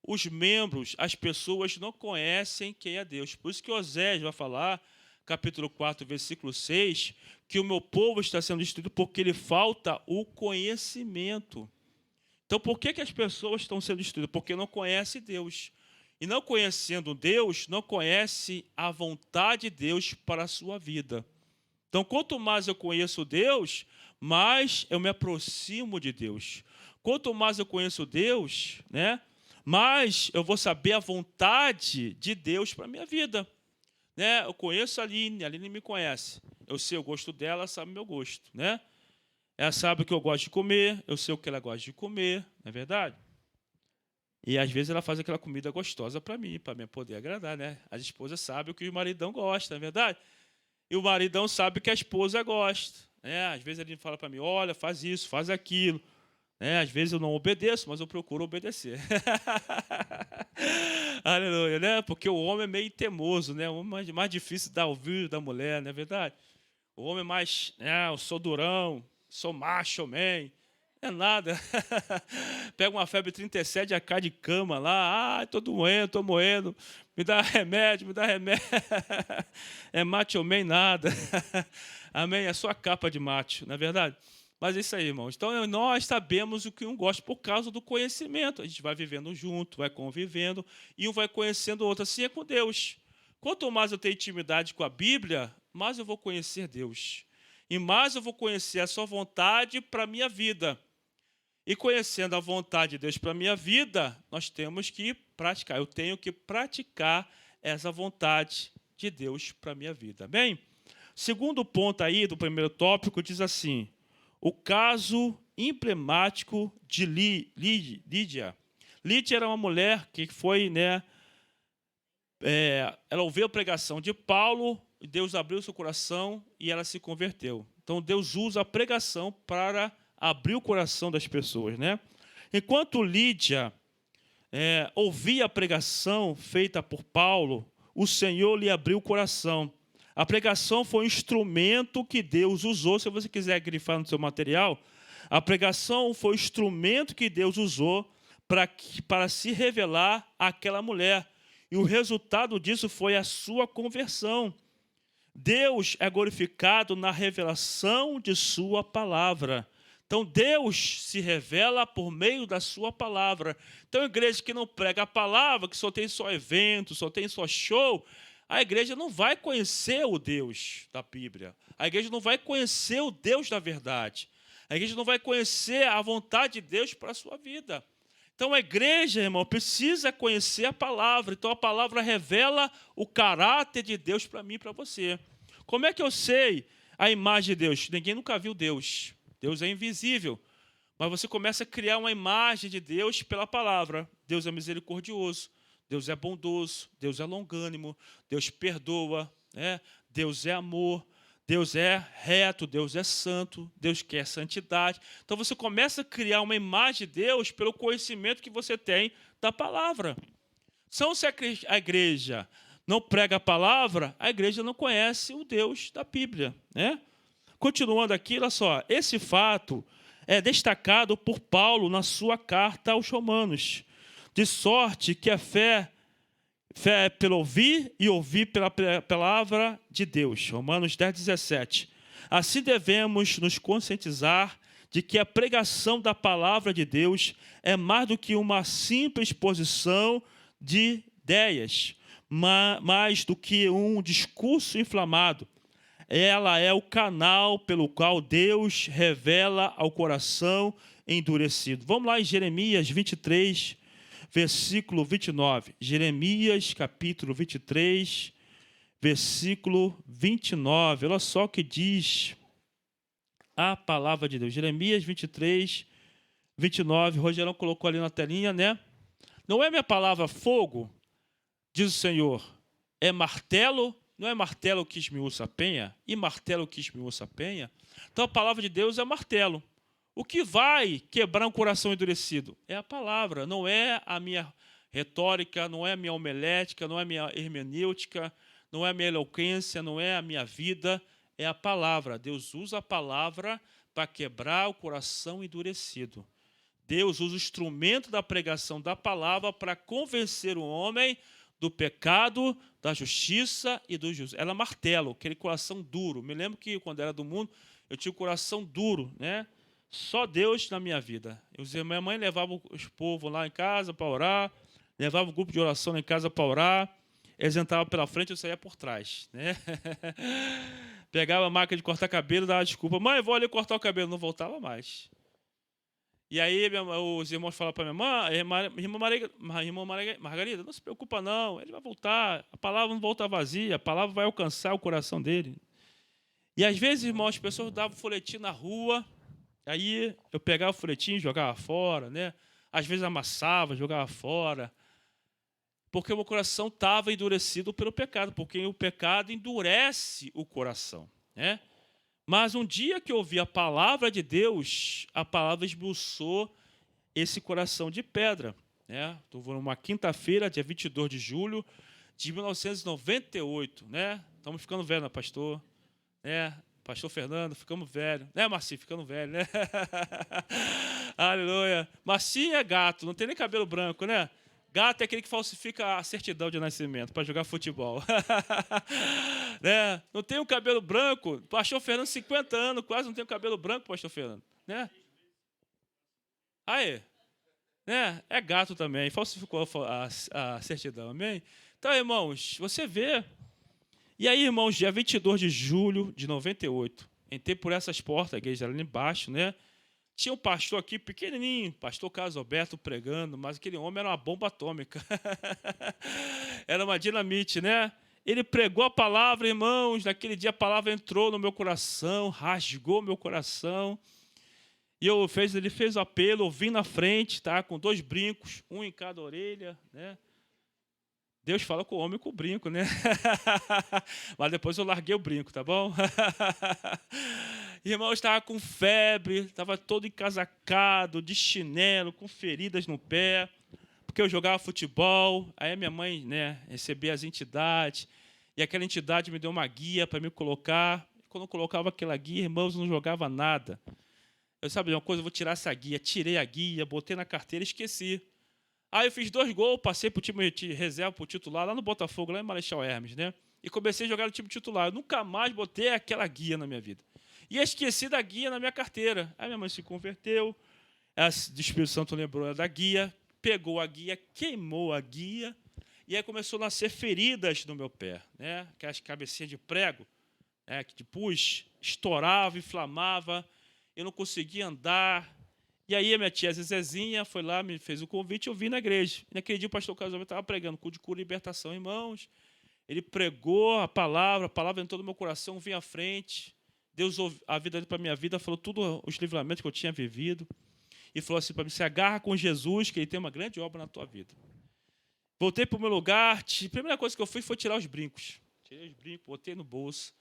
os membros, as pessoas não conhecem quem é Deus. Por isso que Osés vai falar, capítulo 4, versículo 6, que o meu povo está sendo destruído porque lhe falta o conhecimento. Então, por que as pessoas estão sendo destruídas? Porque não conhecem Deus. E não conhecendo Deus, não conhece a vontade de Deus para a sua vida. Então, quanto mais eu conheço Deus, mais eu me aproximo de Deus. Quanto mais eu conheço Deus, né, mais eu vou saber a vontade de Deus para a minha vida. Né? Eu conheço a Aline me conhece. Eu sei o gosto dela, ela sabe o meu gosto. Né? Ela sabe o que eu gosto de comer, eu sei o que ela gosta de comer, não é verdade? E às vezes ela faz aquela comida gostosa para mim poder agradar. Né? As esposas sabem o que o maridão gosta, não é verdade? E o maridão sabe o que a esposa gosta. Né? Às vezes ele fala para mim, olha, faz isso, faz aquilo. Às vezes eu não obedeço, mas eu procuro obedecer. Aleluia, né? Porque o homem é meio teimoso, né? O homem é mais difícil de ouvir da mulher, não é verdade? O homem é mais, eu sou durão, sou macho, man. Não é nada. Pega uma febre 37 e cai de cama lá. Estou doendo, estou moendo. Me dá remédio, me dá remédio. É macho man nada. Amém? É só a capa de macho, não é verdade? Mas é isso aí, irmãos. Então, nós sabemos o que um gosta por causa do conhecimento. A gente vai vivendo junto, vai convivendo, e um vai conhecendo o outro. Assim é com Deus. Quanto mais eu tenho intimidade com a Bíblia, mais eu vou conhecer Deus. E mais eu vou conhecer a sua vontade para a minha vida. E conhecendo a vontade de Deus para a minha vida, nós temos que praticar. Eu tenho que praticar essa vontade de Deus para a minha vida. Amém? Segundo ponto aí do primeiro tópico diz assim: o caso emblemático de Lídia. Lídia era uma mulher que foi, ela ouviu a pregação de Paulo, Deus abriu seu coração e ela se converteu. Então Deus usa a pregação para abrir o coração das pessoas, Enquanto Lídia ouvia a pregação feita por Paulo, o Senhor lhe abriu o coração. A pregação foi um instrumento que Deus usou. Se você quiser grifar no seu material, a pregação foi o instrumento que Deus usou para se revelar àquela mulher. E o resultado disso foi a sua conversão. Deus é glorificado na revelação de sua palavra. Então, Deus se revela por meio da sua palavra. Então, a igreja que não prega a palavra, que só tem só evento, só tem só show, a igreja não vai conhecer o Deus da Bíblia. A igreja não vai conhecer o Deus da verdade. A igreja não vai conhecer a vontade de Deus para a sua vida. Então, a igreja, irmão, precisa conhecer a palavra. Então, a palavra revela o caráter de Deus para mim e para você. Como é que eu sei a imagem de Deus? Ninguém nunca viu Deus. Deus é invisível. Mas você começa a criar uma imagem de Deus pela palavra. Deus é misericordioso. Deus é bondoso, Deus é longânimo, Deus perdoa, Deus é amor, Deus é reto, Deus é santo, Deus quer santidade. Então você começa a criar uma imagem de Deus pelo conhecimento que você tem da palavra. Então, se a igreja não prega a palavra, a igreja não conhece o Deus da Bíblia. Continuando aqui, olha só, esse fato é destacado por Paulo na sua carta aos Romanos. De sorte que a fé é pelo ouvir e ouvir pela palavra de Deus. Romanos 10, 17. Assim devemos nos conscientizar de que a pregação da palavra de Deus é mais do que uma simples exposição de ideias, mais do que um discurso inflamado. Ela é o canal pelo qual Deus revela ao coração endurecido. Vamos lá em Jeremias 23, versículo 29. Jeremias, capítulo 23, versículo 29. Olha só o que diz a palavra de Deus. Jeremias 23, 29. Rogerão colocou ali na telinha, Não é minha palavra fogo, diz o Senhor, é martelo. Não é martelo que esmiuça a penha? E martelo que esmiuça a penha? Então a palavra de Deus é martelo. O que vai quebrar um coração endurecido? É a palavra, não é a minha retórica, não é a minha homilética, não é a minha hermenêutica, não é a minha eloquência, não é a minha vida, é a palavra. Deus usa a palavra para quebrar o coração endurecido. Deus usa o instrumento da pregação da palavra para convencer o homem do pecado, da justiça e do juízo. Ela é martelo, aquele coração duro. Me lembro que quando era do mundo, eu tinha um coração duro, Só Deus na minha vida. Minha mãe levava os povos lá em casa para orar, levava o grupo de oração lá em casa para orar, eles entravam pela frente, eu saía por trás, Pegava a máquina de cortar cabelo, dava desculpa. Mãe, vou ali cortar o cabelo. Não voltava mais. E aí os irmãos falavam para minha mãe, irmã Margarida, não se preocupa não, ele vai voltar, a palavra não volta vazia, a palavra vai alcançar o coração dele. E às vezes, irmãos, as pessoas davam folhetim na rua, aí eu pegava o folhetim e jogava fora, Às vezes amassava, jogava fora, porque o meu coração estava endurecido pelo pecado, porque o pecado endurece o coração, Mas um dia que eu ouvi a palavra de Deus, a palavra esmiuçou esse coração de pedra. Estou numa quinta-feira, dia 22 de julho de 1998. Estamos ficando velhos, pastor? Pastor Fernando, ficamos velhos. Marcinho, ficando velho, Aleluia. Marcinho é gato, não tem nem cabelo branco, Gato é aquele que falsifica a certidão de nascimento para jogar futebol. né? Não tem o cabelo branco. Pastor Fernando, 50 anos, quase não tem o cabelo branco, pastor Fernando, né? Aí, né? É gato também, falsificou a certidão, amém? Então, irmãos, você vê. E aí, irmãos, dia 22 de julho de 98, entrei por essas portas, a igreja era ali embaixo, né? Tinha um pastor aqui, pequenininho, pastor Carlos Alberto pregando, mas aquele homem era uma bomba atômica. Era uma dinamite, né? Ele pregou a palavra, irmãos, naquele dia a palavra entrou no meu coração, rasgou meu coração. E ele fez o apelo, eu vim na frente, tá? Com 2 brincos, um em cada orelha, né? Deus fala com o homem com o brinco, né? Mas depois eu larguei o brinco, tá bom? Irmão, estava com febre, estava todo encasacado, de chinelo, com feridas no pé, porque eu jogava futebol. Aí a minha mãe, né, recebia as entidades, e aquela entidade me deu uma guia para me colocar. Quando eu colocava aquela guia, irmãos, eu não jogava nada. Eu sabia uma coisa, eu vou tirar essa guia. Tirei a guia, botei na carteira e esqueci. Aí eu fiz 2 gols, passei para o time de reserva, para o titular, lá no Botafogo, lá em Marechal Hermes, né? E comecei a jogar no time titular. Eu nunca mais botei aquela guia na minha vida. E esqueci da guia na minha carteira. Aí minha mãe se converteu, o Espírito Santo lembrou da guia, pegou a guia, queimou a guia, e aí começou a nascer feridas no meu pé, né? Aquelas cabecinhas de prego, né? Que de pus, estourava, inflamava, eu não conseguia andar. E aí a minha tia Zezinha foi lá, me fez o convite, eu vim na igreja. E naquele dia o pastor Carlos estava pregando culto de cura e libertação, irmãos. Ele pregou a palavra entrou no meu coração, vim à frente. Deus ouviu a vida dele para a minha vida, falou tudo os livramentos que eu tinha vivido. E falou assim para mim, se agarra com Jesus, que ele tem uma grande obra na tua vida. Voltei para o meu lugar, a primeira coisa que eu fiz foi tirar os brincos. Tirei os brincos, botei no bolso.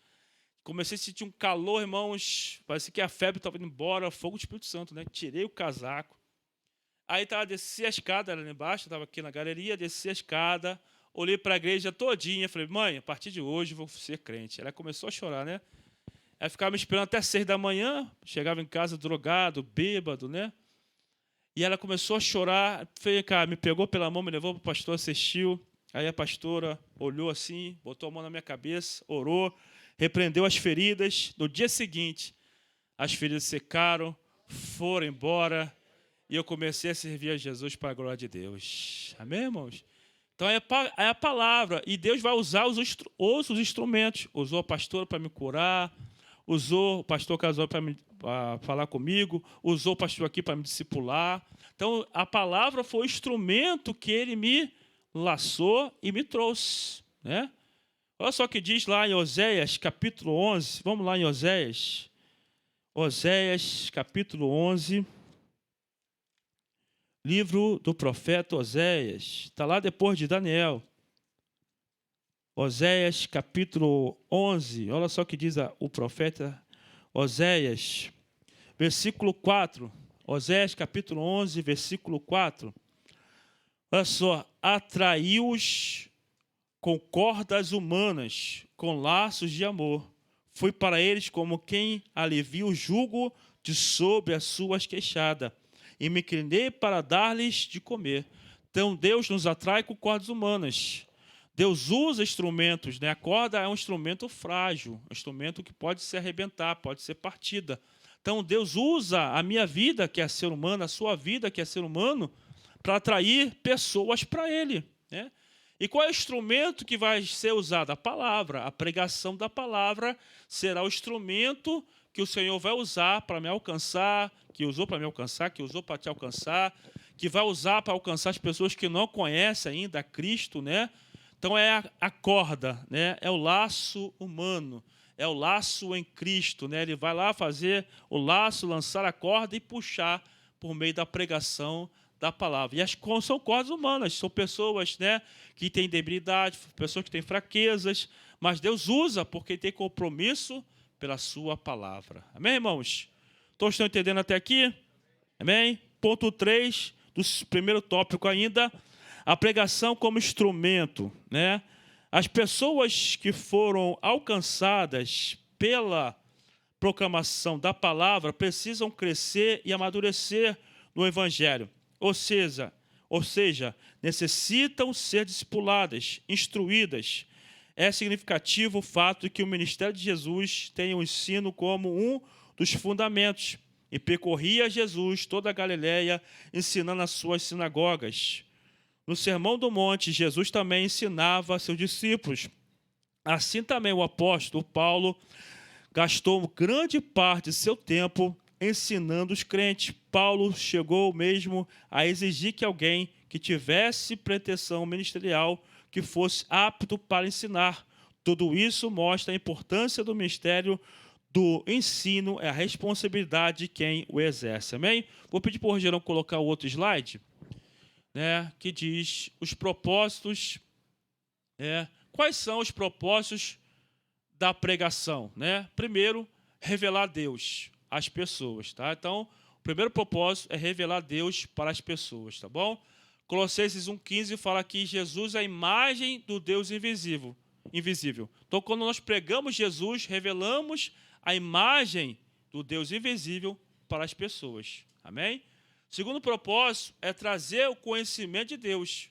Comecei a sentir um calor, irmãos, parecia que a febre estava indo embora, fogo do Espírito Santo, né? Tirei o casaco. Aí desci a escada, era lá embaixo, estava aqui na galeria, desci a escada, olhei para a igreja todinha, falei, mãe, a partir de hoje eu vou ser crente. Ela começou a chorar, né? Aí ficava me esperando até 6 da manhã, chegava em casa drogado, bêbado, né? E ela começou a chorar, me pegou pela mão, me levou para o pastor, assistiu. Aí a pastora olhou assim, botou a mão na minha cabeça, orou, repreendeu as feridas. No dia seguinte, as feridas secaram, foram embora, e eu comecei a servir a Jesus para a glória de Deus. Amém, irmãos? Então é a palavra, e Deus vai usar os instrumentos. Usou a pastora para me curar, usou o pastor Casal para falar comigo, usou o pastor aqui para me discipular. Então, a palavra foi o instrumento que ele me laçou e me trouxe, né? Olha só o que diz lá em Oséias, capítulo 11. Vamos lá em Oséias. Oséias, capítulo 11. Livro do profeta Oséias. Está lá depois de Daniel. Oséias, capítulo 11. Olha só o que diz o profeta Oséias. Versículo 4. Oséias, capítulo 11, versículo 4. Olha só. Atraiu-os com cordas humanas, com laços de amor. Fui para eles como quem alivia o jugo de sobre as suas queixadas, e me inclinei para dar-lhes de comer. Então, Deus nos atrai com cordas humanas. Deus usa instrumentos, né? A corda é um instrumento frágil, um instrumento que pode se arrebentar, pode ser partida. Então, Deus usa a minha vida, que é ser humano, a sua vida, que é ser humano, para atrair pessoas para Ele, né? E qual é o instrumento que vai ser usado? A palavra. A pregação da palavra será o instrumento que o Senhor vai usar para me alcançar, que usou para me alcançar, que usou para te alcançar, que vai usar para alcançar as pessoas que não conhecem ainda a Cristo, né? Então é a corda, né? É o laço humano, é o laço em Cristo, né? Ele vai lá fazer o laço, lançar a corda e puxar por meio da pregação da palavra. E são cordas humanas, são pessoas, né, que têm debilidade, pessoas que têm fraquezas, mas Deus usa porque tem compromisso pela sua palavra. Amém, irmãos? Todos estão entendendo até aqui? Amém? Ponto 3 do primeiro tópico ainda, a pregação como instrumento, né? As pessoas que foram alcançadas pela proclamação da palavra precisam crescer e amadurecer no evangelho. Ou seja, necessitam ser discipuladas, instruídas. é significativo o fato de que o ministério de Jesus tem o ensino como um dos fundamentos. E percorria Jesus toda a Galileia, ensinando as suas sinagogas. No Sermão do Monte, Jesus também ensinava a seus discípulos. Assim também o apóstolo Paulo gastou grande parte de seu tempo ensinando os crentes. Paulo chegou mesmo a exigir que alguém que tivesse pretensão ministerial que fosse apto para ensinar. Tudo isso mostra a importância do ministério do ensino, é a responsabilidade de quem o exerce. Amém? Vou pedir para o Rogerão colocar o outro slide, né, que diz os propósitos. Quais são os propósitos da pregação? Né? Primeiro, revelar Deus às pessoas. Tá? Então, o primeiro propósito é revelar Deus para as pessoas. Tá bom? Colossenses 1,15 fala que Jesus é a imagem do Deus invisível. Então, quando nós pregamos Jesus, revelamos a imagem do Deus invisível para as pessoas. Amém? Segundo propósito é trazer o conhecimento de Deus.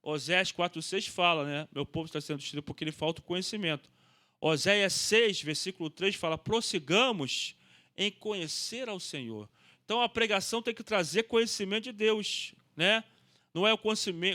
Oséias 4,6 fala, né? Meu povo está sendo destruído porque lhe falta o conhecimento. Oséias 6, versículo 3 fala, prossigamos em conhecer ao Senhor. Então, a pregação tem que trazer conhecimento de Deus, né? Não é o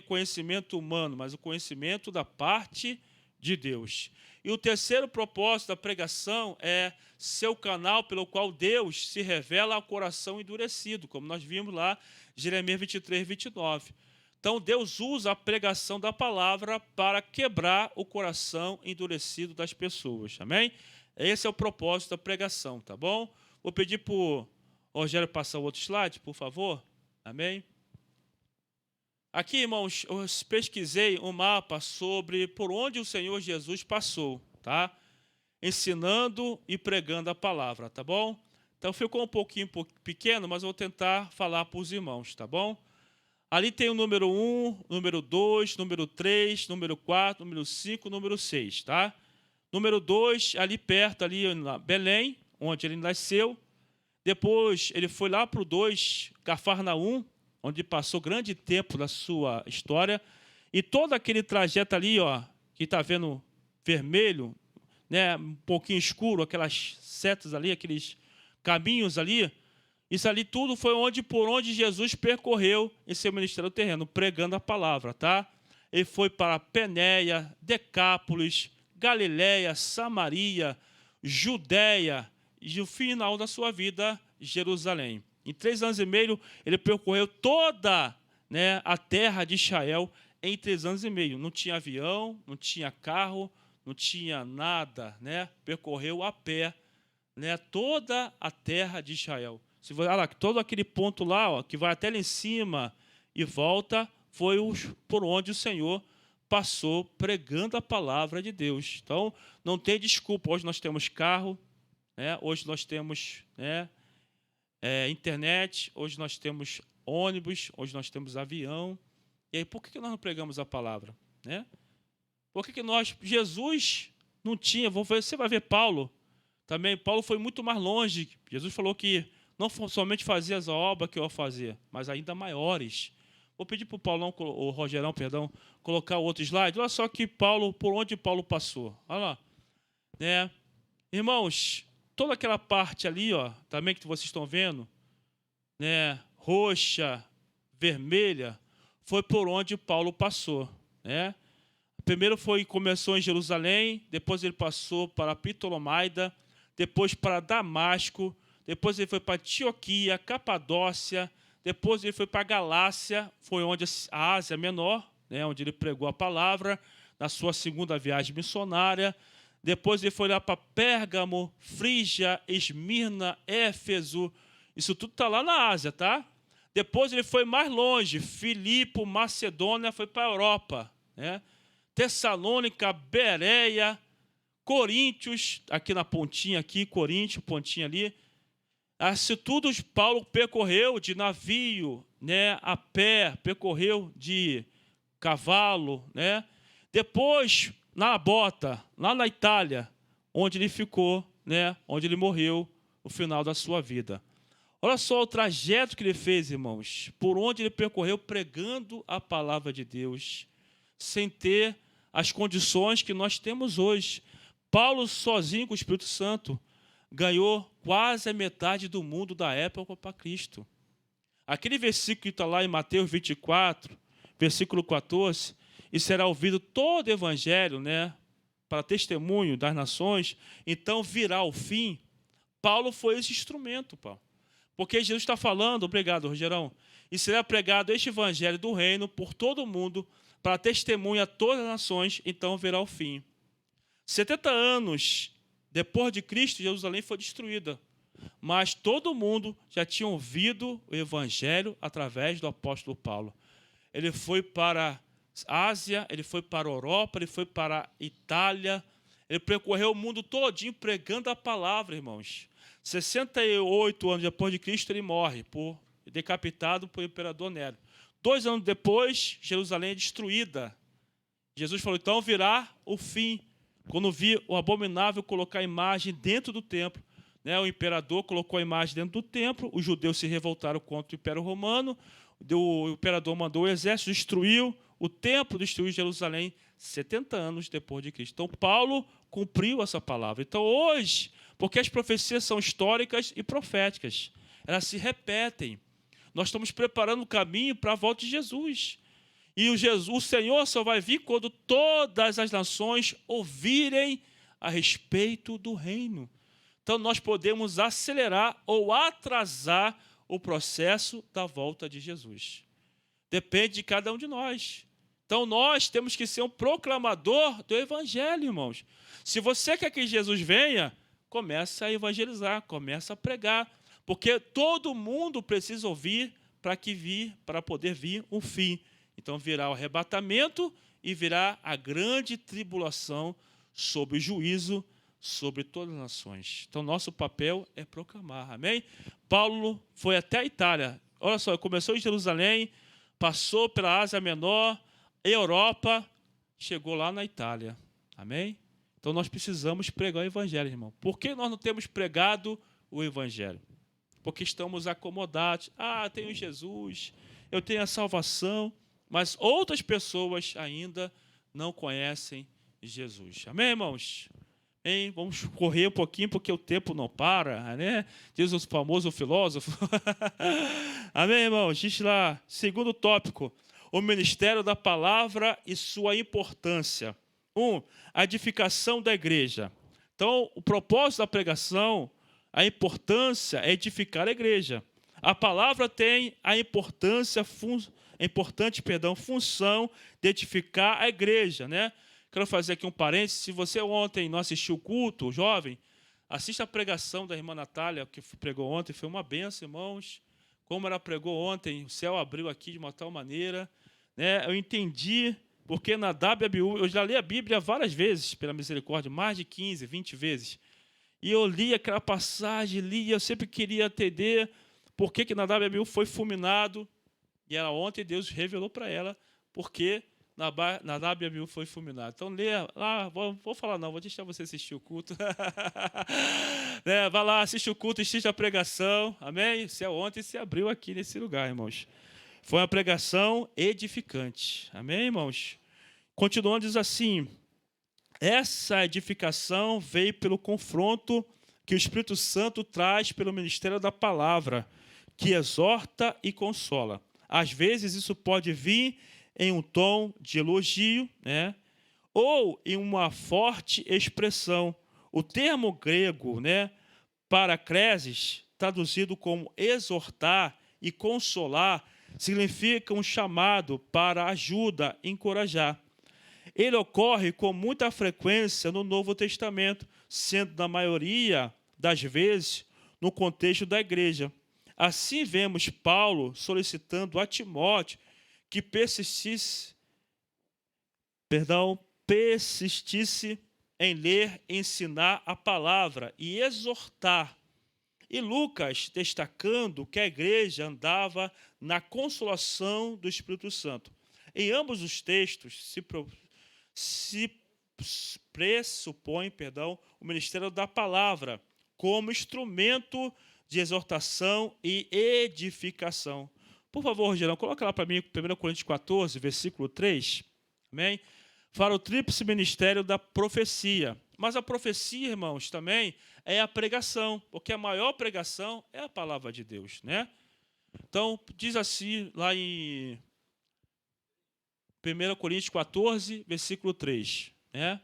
conhecimento humano, mas o conhecimento da parte de Deus. E o terceiro propósito da pregação é ser o canal pelo qual Deus se revela ao coração endurecido, como nós vimos lá, Jeremias 23, 29. Então, Deus usa a pregação da palavra para quebrar o coração endurecido das pessoas. Amém? Esse é o propósito da pregação, tá bom? Vou pedir para o Rogério passar o outro slide, por favor. Amém? Aqui, irmãos, eu pesquisei um mapa sobre por onde o Senhor Jesus passou, tá? Ensinando e pregando a palavra, tá bom? Então, ficou um pouquinho pequeno, mas eu vou tentar falar para os irmãos, tá bom? Ali tem o número 1, número 2, número 3, número 4, número 5, número 6, tá? Número 2, ali perto, ali em Belém, onde ele nasceu. Depois, ele foi lá para o 2, Cafarnaum, onde passou grande tempo da sua história. E todo aquele trajeto ali, ó, que está vendo vermelho, né, um pouquinho escuro, aquelas setas ali, aqueles caminhos ali, isso ali tudo foi por onde Jesus percorreu em seu ministério terreno, pregando a palavra, tá? Ele foi para Penéia, Decápolis, Galiléia, Samaria, Judéia e no final da sua vida, Jerusalém. Em 3 anos e meio, ele percorreu toda, né, a terra de Israel em 3 anos e meio. Não tinha avião, não tinha carro, não tinha nada, né? Percorreu a pé, né, toda a terra de Israel. Se você olhar lá, todo aquele ponto lá, ó, que vai até lá em cima e volta, foi por onde o Senhor passou pregando a palavra de Deus. Então, não tem desculpa. Hoje nós temos carro, né? Hoje nós temos, né, internet, hoje nós temos ônibus, hoje nós temos avião. E aí, por que nós não pregamos a palavra? Né? Por que Jesus não tinha? Você vai ver Paulo, também, Paulo foi muito mais longe. Jesus falou que não somente fazia as obras que eu ia fazer, mas ainda maiores. Vou pedir para o Rogerão, colocar o outro slide. Olha só que Paulo, por onde Paulo passou. Olha lá. Né? Irmãos, toda aquela parte ali, ó, também que vocês estão vendo, né, roxa, vermelha, foi por onde Paulo passou, né? Primeiro começou em Jerusalém, depois ele passou para Ptolomaida, depois para Damasco, depois ele foi para Antioquia, Capadócia, depois ele foi para Galácia, foi onde a Ásia Menor, né, onde ele pregou a palavra, na sua segunda viagem missionária. Depois ele foi lá para Pérgamo, Frígia, Esmirna, Éfeso. Isso tudo está lá na Ásia, tá? Depois ele foi mais longe, Filipe, Macedônia, foi para a Europa, né? Tessalônica, Bereia, Coríntios, aqui na pontinha aqui, Coríntios, pontinha ali. Isso tudo Paulo percorreu de navio, né, a pé, percorreu de cavalo, né? Depois, na Bota, lá na Itália, onde ele ficou, né, onde ele morreu no final da sua vida. Olha só o trajeto que ele fez, irmãos, por onde ele percorreu pregando a palavra de Deus, sem ter as condições que nós temos hoje. Paulo, sozinho com o Espírito Santo, ganhou quase a metade do mundo da época para Cristo. Aquele versículo que está lá em Mateus 24, versículo 14, e será ouvido todo o evangelho, né, para testemunho das nações, então virá o fim. Paulo foi esse instrumento, Paulo. Porque Jesus está falando, obrigado, Rogerão, e será pregado este evangelho do reino por todo o mundo, para testemunho a todas as nações, então virá o fim. 70 anos depois de Cristo, Jerusalém foi destruída. Mas todo mundo já tinha ouvido o evangelho através do apóstolo Paulo. Ele foi para a Ásia, ele foi para a Europa, ele foi para a Itália. Ele percorreu o mundo todinho pregando a palavra, irmãos. 68 anos depois de Cristo, ele morre, decapitado por imperador Nero. 2 anos depois, Jerusalém é destruída. Jesus falou, então virá o fim. Quando vi o abominável colocar a imagem dentro do templo, né, o imperador colocou a imagem dentro do templo, os judeus se revoltaram contra o Império Romano, o imperador mandou o exército, destruiu o templo, destruiu Jerusalém 70 anos depois de Cristo. Então, Paulo cumpriu essa palavra. Então, hoje, porque as profecias são históricas e proféticas, elas se repetem. Nós estamos preparando o caminho para a volta de Jesus. E o Senhor só vai vir quando todas as nações ouvirem a respeito do reino. Então, nós podemos acelerar ou atrasar o processo da volta de Jesus. Depende de cada um de nós. Então, nós temos que ser um proclamador do evangelho, irmãos. Se você quer que Jesus venha, comece a evangelizar, comece a pregar. Porque todo mundo precisa ouvir para poder vir um fim. Então, virá o arrebatamento e virá a grande tribulação sob o juízo sobre todas as nações. Então, nosso papel é proclamar, amém? Paulo foi até a Itália. Olha só, começou em Jerusalém, passou pela Ásia Menor, Europa, chegou lá na Itália, amém? Então, nós precisamos pregar o evangelho, irmão. Por que nós não temos pregado o evangelho? Porque estamos acomodados. Ah, tenho Jesus, eu tenho a salvação, mas outras pessoas ainda não conhecem Jesus. Amém, irmãos? Hein? Vamos correr um pouquinho, porque o tempo não para, né? Diz o famoso filósofo. Amém, irmãos? Diz lá, segundo tópico, o ministério da palavra e sua importância. A edificação da igreja. Então, o propósito da pregação, a importância é edificar a igreja. A palavra tem a importante função de edificar a igreja, né? Quero fazer aqui um parênteses. Se você ontem não assistiu o culto, jovem, assista a pregação da irmã Natália, que pregou ontem. Foi uma benção, irmãos. Como ela pregou ontem, o céu abriu aqui de uma tal maneira, né? Eu entendi, porque Nadab e Abiú, eu já li a Bíblia várias vezes, pela misericórdia, mais de 15, 20 vezes. E eu li aquela passagem, eu sempre queria entender por que Nadab e Abiú foi fulminado. E ela, ontem Deus revelou para ela porque Nadab e Abiú foi fulminado. Então, lê lá, vou falar não, vou deixar você assistir o culto. Né? Vai lá, assiste o culto, assiste a pregação. Amém? Ontem se abriu aqui nesse lugar, irmãos. Foi uma pregação edificante. Amém, irmãos? Continuando, diz assim, essa edificação veio pelo confronto que o Espírito Santo traz pelo ministério da palavra, que exorta e consola. Às vezes, isso pode vir em um tom de elogio, né? Ou em uma forte expressão. O termo grego, né, paraclesis, traduzido como exortar e consolar, significa um chamado para ajuda, encorajar. Ele ocorre com muita frequência no Novo Testamento, sendo, na maioria das vezes, no contexto da igreja. Assim, vemos Paulo solicitando a Timóteo que persistisse em ler, ensinar a palavra e exortar. E Lucas destacando que a igreja andava na consolação do Espírito Santo. Em ambos os textos se pressupõe, o ministério da palavra como instrumento de exortação e edificação. Por favor, Rogerão, coloca lá para mim 1 Coríntios 14, versículo 3. Amém? Fala o tríplice ministério da profecia. Mas a profecia, irmãos, também é a pregação, porque a maior pregação é a palavra de Deus, né? Então, diz assim lá em 1 Coríntios 14, versículo 3, né?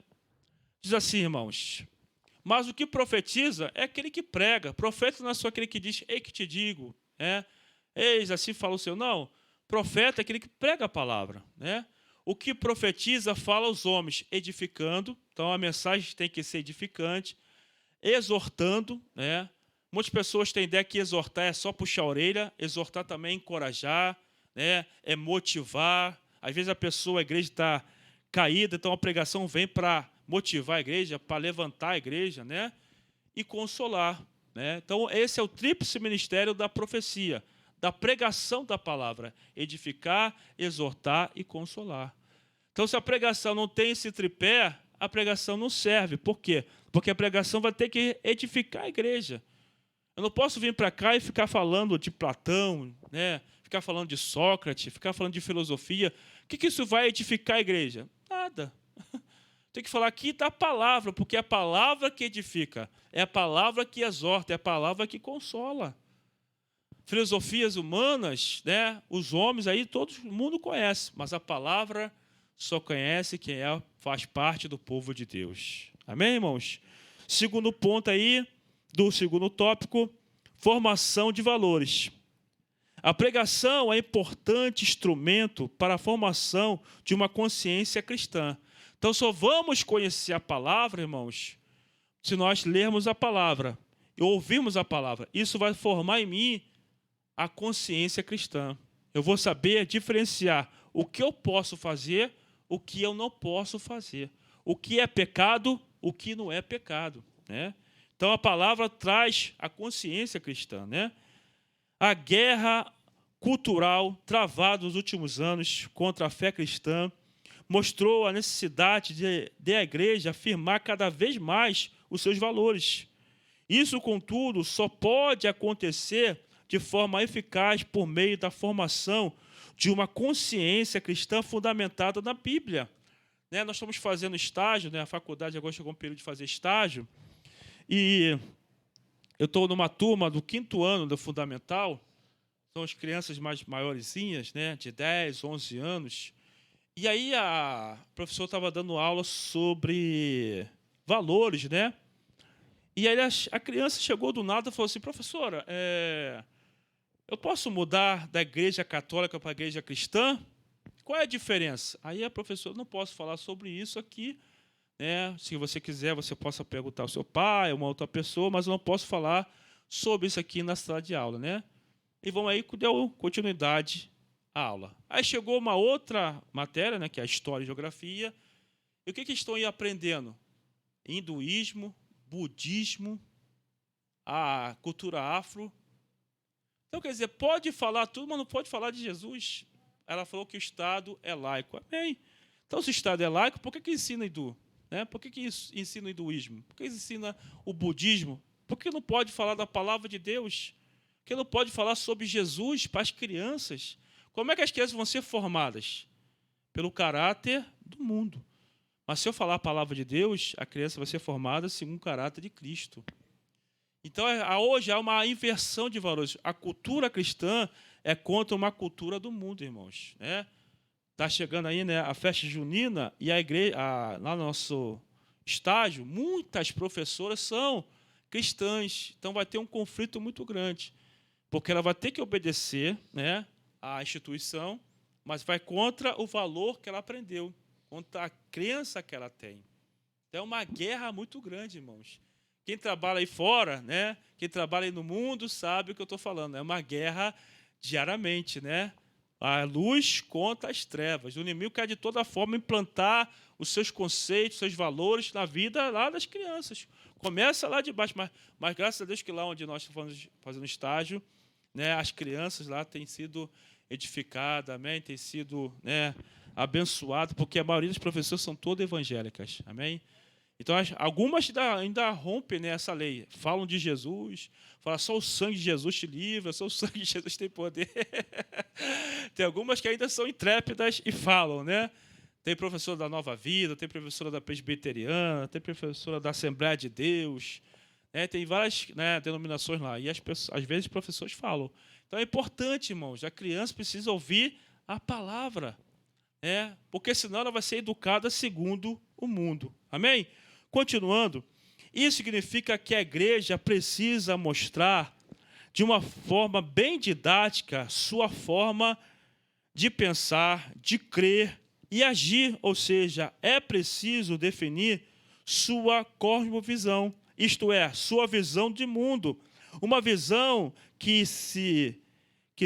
Diz assim, irmãos: mas o que profetiza é aquele que prega. Profeta não é só aquele que diz, ei que te digo, né? Eis, assim fala o Senhor. Não, profeta é aquele que prega a palavra, né? O que profetiza fala aos homens, edificando. Então, a mensagem tem que ser edificante, exortando, né? Muitas pessoas têm ideia que exortar é só puxar a orelha, exortar também é encorajar, né? É motivar. Às vezes a igreja está caída, então a pregação vem para motivar a igreja, para levantar a igreja, né? E consolar, né? Então, esse é o tríplice ministério da profecia, da pregação da palavra: edificar, exortar e consolar. Então, se a pregação não tem esse tripé, a pregação não serve. Por quê? Porque a pregação vai ter que edificar a igreja. Eu não posso vir para cá e ficar falando de Platão, né? Ficar falando de Sócrates, ficar falando de filosofia. O que isso vai edificar a igreja? Nada. Tem que falar aqui da palavra, porque é a palavra que edifica, é a palavra que exorta, é a palavra que consola. Filosofias humanas, né? Os homens aí, todo mundo conhece, mas a palavra só conhece quem faz parte do povo de Deus. Amém, irmãos? Segundo ponto aí, do segundo tópico, formação de valores. A pregação é importante instrumento para a formação de uma consciência cristã. Então, só vamos conhecer a palavra, irmãos, se nós lermos a palavra e ouvirmos a palavra. Isso vai formar em mim a consciência cristã. Eu vou saber diferenciar o que eu posso fazer, o que eu não posso fazer. O que é pecado, o que não é pecado, né? Então, a palavra traz a consciência cristã, né? A guerra cultural travada nos últimos anos contra a fé cristã mostrou a necessidade de a igreja afirmar cada vez mais os seus valores. Isso, contudo, só pode acontecer de forma eficaz por meio da formação de uma consciência cristã fundamentada na Bíblia. Né? Nós estamos fazendo estágio, né? A faculdade agora chegou um período de fazer estágio, e eu estou numa turma do 5º ano do Fundamental, são as crianças mais maiorzinhas, né? De 10, 11 anos. E aí a professora estava dando aula sobre valores, né? E aí a criança chegou do nada e falou assim: professora, eu posso mudar da igreja católica para a igreja cristã? Qual é a diferença? Aí a professora: não posso falar sobre isso aqui, né? Se você quiser, você possa perguntar ao seu pai, uma outra pessoa, mas eu não posso falar sobre isso aqui na sala de aula, né? E vamos aí, deu continuidade à aula. Aí chegou uma outra matéria, né, que é a História e Geografia. E o que estão aí aprendendo? Hinduísmo, budismo, a cultura afro. Então, quer dizer, pode falar tudo, mas não pode falar de Jesus. Ela falou que o Estado é laico. Amém. Então, se o Estado é laico, por que ensina hindu? Né? Por que ensina o hinduísmo? Por que ensina o budismo? Por que não pode falar da palavra de Deus? Por que não pode falar sobre Jesus para as crianças? Como é que as crianças vão ser formadas? Pelo caráter do mundo. Mas se eu falar a palavra de Deus, a criança vai ser formada segundo o caráter de Cristo. Então, hoje há uma inversão de valores. A cultura cristã é contra uma cultura do mundo, irmãos. Está chegando aí, né, a festa junina, e a igreja, lá no nosso estágio, muitas professoras são cristãs. Então, vai ter um conflito muito grande, porque ela vai ter que obedecer, né, à instituição, mas vai contra o valor que ela aprendeu, contra a crença que ela tem. Então, é uma guerra muito grande, irmãos. Quem trabalha aí fora, né, quem trabalha aí no mundo, sabe o que eu estou falando. É uma guerra diariamente, né? A luz contra as trevas. O inimigo quer de toda forma implantar os seus conceitos, seus valores na vida lá das crianças. Começa lá de baixo, mas graças a Deus que lá onde nós estamos fazendo estágio, né, as crianças lá têm sido edificadas, amém? Têm sido, né, abençoadas, porque a maioria dos professores são todas evangélicas, amém? Então, algumas ainda rompem, né, essa lei. Falam de Jesus, falam só o sangue de Jesus te livra, só o sangue de Jesus tem poder. Tem algumas que ainda são intrépidas e falam, né? Tem professora da Nova Vida, tem professora da Presbiteriana, tem professora da Assembleia de Deus, né? Tem várias, né, denominações lá. E às vezes os professores falam. Então é importante, irmãos, a criança precisa ouvir a palavra, né? Porque senão ela vai ser educada segundo o mundo. Amém? Continuando, isso significa que a igreja precisa mostrar de uma forma bem didática sua forma de pensar, de crer e agir, ou seja, é preciso definir sua cosmovisão, isto é, sua visão de mundo, uma visão que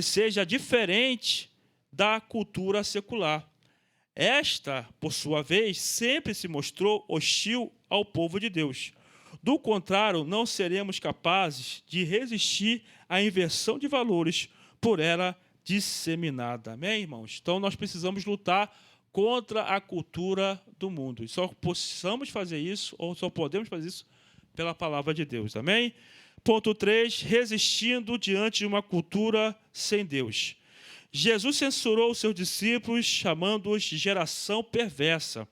seja diferente da cultura secular. Esta, por sua vez, sempre se mostrou hostil ao povo de Deus. Do contrário, não seremos capazes de resistir à inversão de valores por ela disseminada. Amém, irmãos? Então, nós precisamos lutar contra a cultura do mundo. E só possamos fazer isso, ou só podemos fazer isso, pela palavra de Deus. Amém? Ponto 3, resistindo diante de uma cultura sem Deus. Jesus censurou os seus discípulos, chamando-os de geração perversa,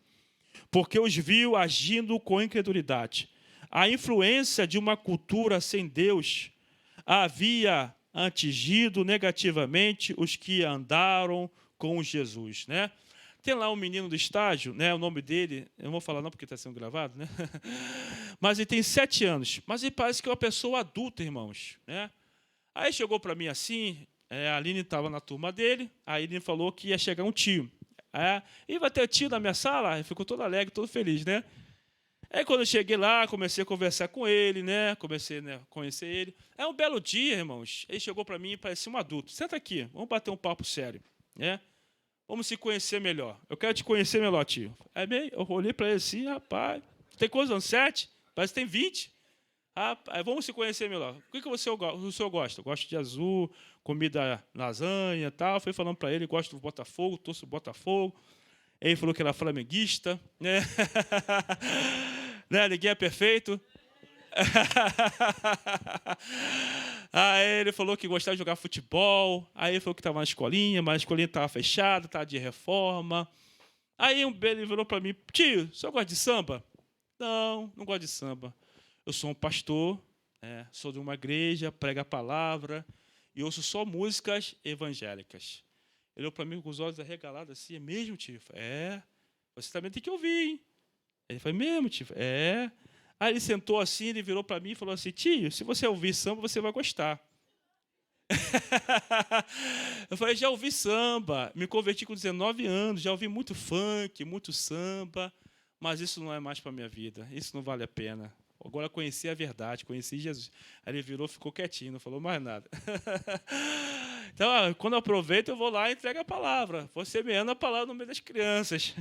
porque os viu agindo com incredulidade. A influência de uma cultura sem Deus havia atingido negativamente os que andaram com Jesus, né? Tem lá um menino do estágio, né? O nome dele, eu não vou falar não porque está sendo gravado, né? Mas ele tem 7 anos. Mas ele parece que é uma pessoa adulta, irmãos, né? Aí chegou para mim assim, a Aline estava na turma dele, aí ele falou que ia chegar um tio. E vai ter tio na minha sala? Ele ficou todo alegre, todo feliz, né? Aí quando eu cheguei lá, comecei a conversar com ele, né? Comecei a conhecer ele. É um belo dia, irmãos. Ele chegou para mim e parecia um adulto. Senta aqui, vamos bater um papo sério, né? Vamos se conhecer melhor. Eu quero te conhecer melhor, tio. Eu olhei para ele assim, rapaz, tem quantos anos? 7? Parece que tem 20. Rapaz, vamos se conhecer melhor. O que o senhor gosta? Eu gosto de azul, comida lasanha e tal. Fui falando para ele, gosto do Botafogo, torço do Botafogo. Ele falou que era flamenguista, né? Né? Ninguém é perfeito. Aí ele falou que gostava de jogar futebol. Aí ele falou que estava na escolinha, mas a escolinha estava fechada, estava de reforma. Aí ele virou para mim, tio, o senhor gosta de samba? Não, não gosto de samba. Eu sou um pastor, sou de uma igreja, prego a palavra e ouço só músicas evangélicas. Ele olhou para mim com os olhos arregalados assim, é mesmo, tio? Você também tem que ouvir, hein? Ele falou, mesmo, tio? Aí ele sentou assim, ele virou para mim e falou assim, tio, se você ouvir samba, você vai gostar. Eu falei, já ouvi samba, me converti com 19 anos, já ouvi muito funk, muito samba, mas isso não é mais para a minha vida, isso não vale a pena. Agora eu conheci a verdade, conheci Jesus. Aí ele virou, ficou quietinho, não falou mais nada. Então, quando eu aproveito, eu vou lá e entrego a palavra. Vou semeando a palavra no meio das crianças.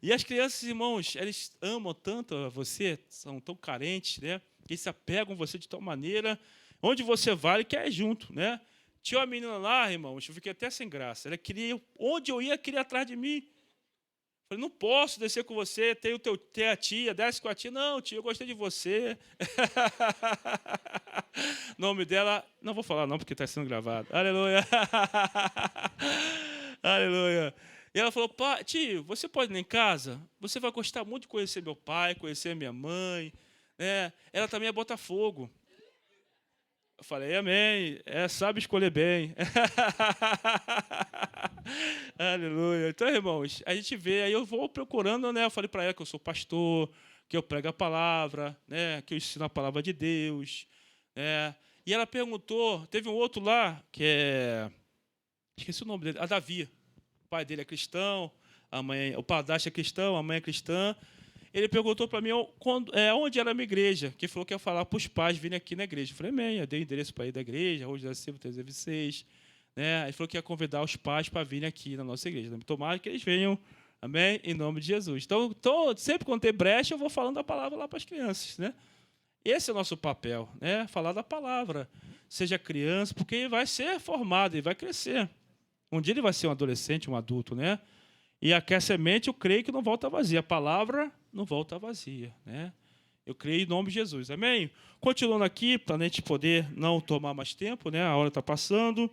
E as crianças, irmãos, eles amam tanto a você, são tão carentes, né? Eles se apegam a você de tal maneira. Onde você vai, ele quer ir junto, né? Tinha uma menina lá, irmãos, eu fiquei até sem graça. Ela queria, onde eu ia, queria ir atrás de mim. Falei, não posso descer com você, tem a tia, desce com a tia. Não, tia, eu gostei de você. O nome dela, não vou falar não, porque está sendo gravado. Aleluia. Aleluia. E ela falou, tio, você pode ir lá em casa? Você vai gostar muito de conhecer meu pai, conhecer minha mãe. Ela também é Botafogo. Eu falei, amém. Sabe escolher bem. Aleluia. Então, irmãos, a gente vê, aí eu vou procurando, né? Eu falei para ela que eu sou pastor, que eu prego a palavra, né? Que eu ensino a palavra de Deus, né? E ela perguntou, teve um outro lá, que esqueci o nome dele, a Davi. O pai dele é cristão, o padrasto é cristão, a mãe é cristã. Ele perguntou para mim onde era a minha igreja, que falou que ia falar para os pais virem aqui na igreja. Eu falei, amém, eu dei o endereço para ir da igreja, hoje da Silva 306. Né? Ele falou que ia convidar os pais para virem aqui na nossa igreja. Tomara que eles venham, amém, em nome de Jesus. Então, sempre quando tem brecha, eu vou falando a palavra lá para as crianças. Né? Esse é o nosso papel, né? Falar da palavra. Seja criança, porque ele vai ser formado, ele vai crescer. Um dia ele vai ser um adolescente, um adulto, né? E a semente, eu creio que não volta vazia. A palavra não volta vazia, né? Eu creio em nome de Jesus, amém? Continuando aqui, para a gente poder não tomar mais tempo, né? A hora está passando.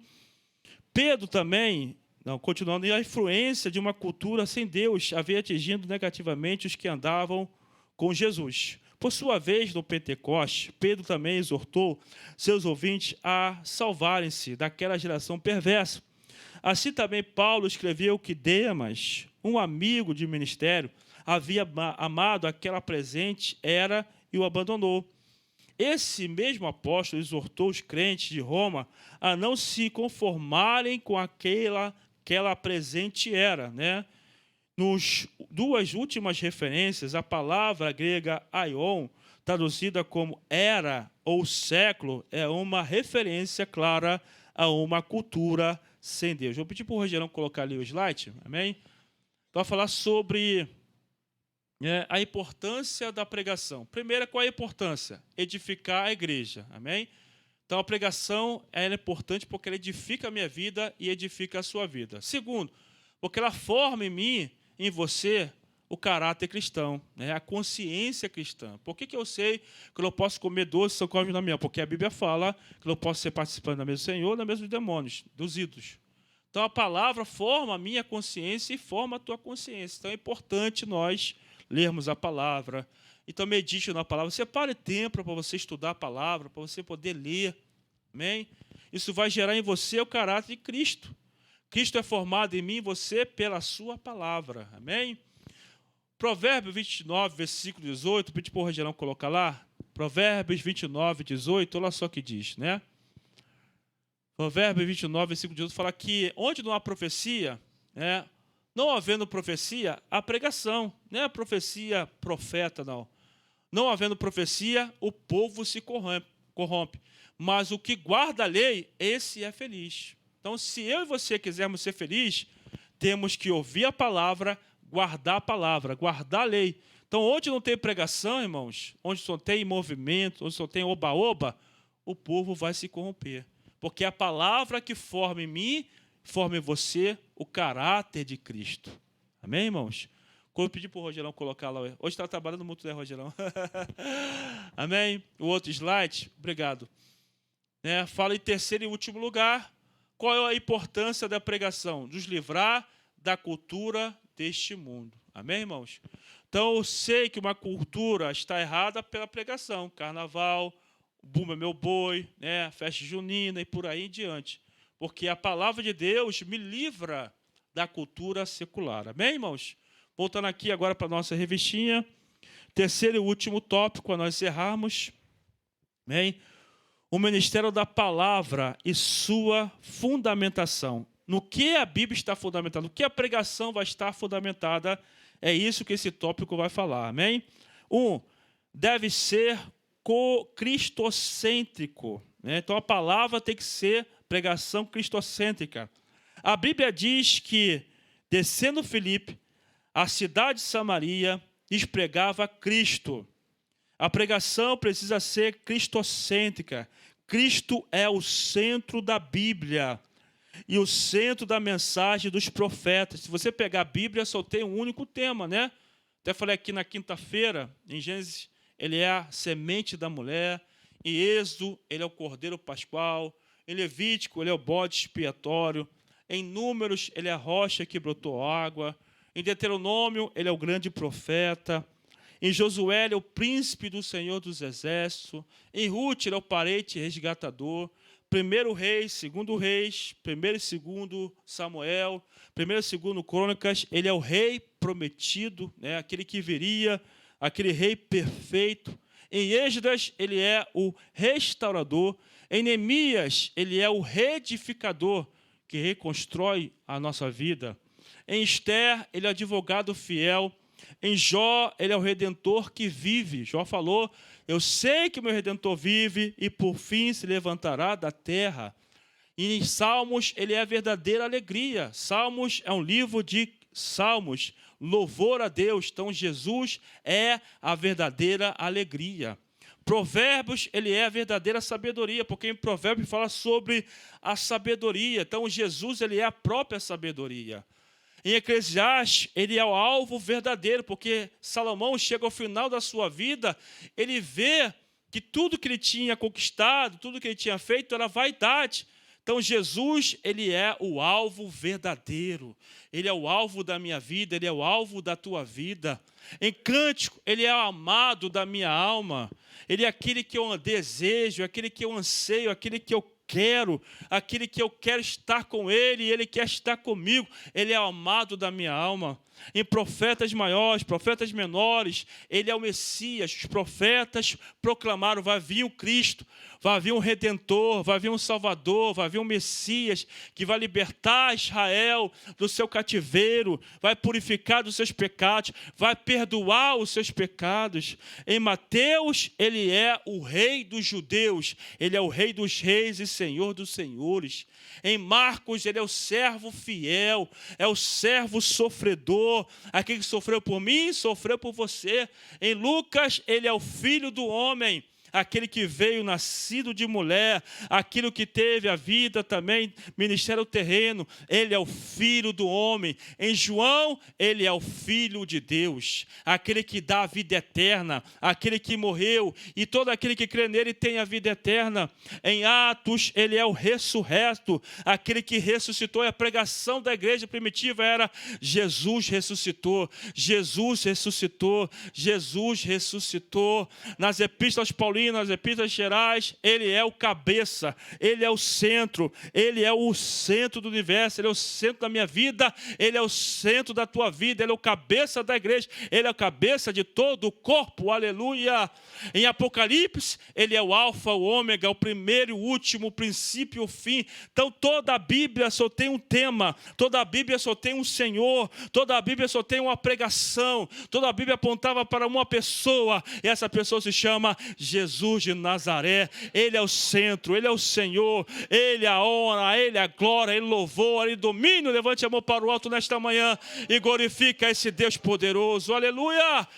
Pedro também, Não, continuando, e a influência de uma cultura sem Deus havia atingido negativamente os que andavam com Jesus. Por sua vez, no Pentecoste, Pedro também exortou seus ouvintes a salvarem-se daquela geração perversa. Assim também Paulo escreveu que Demas, um amigo de ministério, havia amado aquela presente era e o abandonou. Esse mesmo apóstolo exortou os crentes de Roma a não se conformarem com aquela presente era, né? Nos duas últimas referências, a palavra grega aion, traduzida como era ou século, é uma referência clara a uma cultura sem Deus. Vou pedir para o Rogerão colocar ali o slide, amém? Para falar sobre a importância da pregação. Primeiro, qual é a importância? Edificar a igreja, amém? Então, a pregação ela é importante porque ela edifica a minha vida e edifica a sua vida. Segundo, porque ela forma em mim, em você, o caráter cristão, né? A consciência cristã. Por que eu sei que eu não posso comer doce se eu como na minha? Porque a Bíblia fala que eu não posso ser participante da mesa do Senhor, da mesa dos demônios, dos ídolos. Então, a palavra forma a minha consciência e forma a tua consciência. Então, é importante nós lermos a palavra. Então, medite na palavra. Separe tempo para você estudar a palavra, para você poder ler. Amém? Isso vai gerar em você o caráter de Cristo. Cristo é formado em mim e você pela sua palavra. Amém? Provérbios 29, versículo 18. Pedi para o Rogerão colocar lá. Provérbios 29, 18. Olha só o que diz, né? Provérbios 29, versículo 18, fala que onde não há profecia, né, não havendo profecia, há pregação. Não é a profecia profeta, não. Não havendo profecia, o povo se corrompe. Mas o que guarda a lei, esse é feliz. Então, se eu e você quisermos ser felizes, temos que ouvir a palavra, guardar a lei. Então, onde não tem pregação, irmãos, onde só tem movimento, onde só tem oba-oba, o povo vai se corromper. Porque é a palavra que forma em mim, forma em você o caráter de Cristo. Amém, irmãos? Quando eu pedi para o Rogerão colocar lá, hoje está trabalhando muito, né, Rogerão? Amém? O outro slide, obrigado. Fala em terceiro e último lugar, qual é a importância da pregação? Nos livrar da cultura deste mundo. Amém, irmãos? Então, eu sei que uma cultura está errada pela pregação. Carnaval, Bumba Meu Boi, né, festa junina e por aí em diante. Porque a palavra de Deus me livra da cultura secular. Amém, irmãos? Voltando aqui agora para a nossa revistinha. Terceiro e último tópico, para nós encerrarmos. Amém? O ministério da palavra e sua fundamentação. No que a Bíblia está fundamentada, no que a pregação vai estar fundamentada, é isso que esse tópico vai falar. Amém? Deve ser cristocêntrico. Né? Então, a palavra tem que ser pregação cristocêntrica. A Bíblia diz que, descendo Filipe, a cidade de Samaria, lhes pregava Cristo. A pregação precisa ser cristocêntrica. Cristo é o centro da Bíblia e o centro da mensagem dos profetas. Se você pegar a Bíblia, só tem um único tema, né? Até falei aqui na quinta-feira, em Gênesis, ele é a semente da mulher. Em Êxodo, ele é o cordeiro pascual. Em Levítico, ele é o bode expiatório. Em Números, ele é a rocha que brotou água. Em Deuteronômio, ele é o grande profeta. Em Josué, ele é o príncipe do Senhor dos Exércitos. Em Ruth, ele é o parente resgatador. 1 Reis, 2 Reis, 1 e 2 Samuel, 1 e 2 Crônicas, ele é o rei prometido, né? Aquele que viria, aquele rei perfeito. Em Esdras, ele é o restaurador. Em Neemias, ele é o reedificador, que reconstrói a nossa vida. Em Esther, ele é o advogado fiel. Em Jó, ele é o Redentor que vive. Jó falou, eu sei que o meu Redentor vive e por fim se levantará da terra. E em Salmos, ele é a verdadeira alegria. Salmos é um livro de salmos, louvor a Deus. Então, Jesus é a verdadeira alegria. Provérbios, ele é a verdadeira sabedoria, porque em Provérbios fala sobre a sabedoria. Então, Jesus, ele é a própria sabedoria. Em Eclesiastes, ele é o alvo verdadeiro, porque Salomão chega ao final da sua vida, ele vê que tudo que ele tinha conquistado, tudo que ele tinha feito era vaidade. Então, Jesus, ele é o alvo verdadeiro. Ele é o alvo da minha vida, ele é o alvo da tua vida. Em cântico, ele é o amado da minha alma. Ele é aquele que eu desejo, aquele que eu anseio, aquele que eu quero, aquele que eu quero estar com ele e ele quer estar comigo. Ele é o amado da minha alma. Em profetas maiores, profetas menores, ele é o Messias. Os profetas proclamaram: vai vir o Cristo, vai vir um Redentor, vai vir um Salvador, vai vir um Messias que vai libertar Israel do seu cativeiro, vai purificar dos seus pecados, vai perdoar os seus pecados. Em Mateus, ele é o Rei dos judeus, ele é o Rei dos reis e Senhor dos senhores. Em Marcos, ele é o servo fiel, é o servo sofredor, aquele que sofreu por mim, sofreu por você. Em Lucas, ele é o filho do homem, aquele que veio nascido de mulher, aquele que teve a vida também, ministério terreno, ele é o filho do homem. Em João, ele é o filho de Deus, aquele que dá a vida eterna, aquele que morreu, e todo aquele que crê nele tem a vida eterna. Em Atos, ele é o ressurreto, aquele que ressuscitou, e a pregação da igreja primitiva era: Jesus ressuscitou, Jesus ressuscitou, Jesus ressuscitou. Nas epístolas paulinas, nas epístolas gerais, ele é o cabeça, ele é o centro do universo, ele é o centro da minha vida, ele é o centro da tua vida, ele é o cabeça da igreja, ele é o cabeça de todo o corpo, aleluia. Em Apocalipse, ele é o alfa, o ômega, o primeiro e o último, o princípio e o fim. Então toda a Bíblia só tem um tema, toda a Bíblia só tem um Senhor, toda a Bíblia só tem uma pregação, toda a Bíblia apontava para uma pessoa, e essa pessoa se chama Jesus de Nazaré. Ele é o centro, ele é o Senhor, ele é a honra, ele é a glória, ele louvor, ele domínio. Levante a mão para o alto nesta manhã e glorifica esse Deus poderoso, aleluia.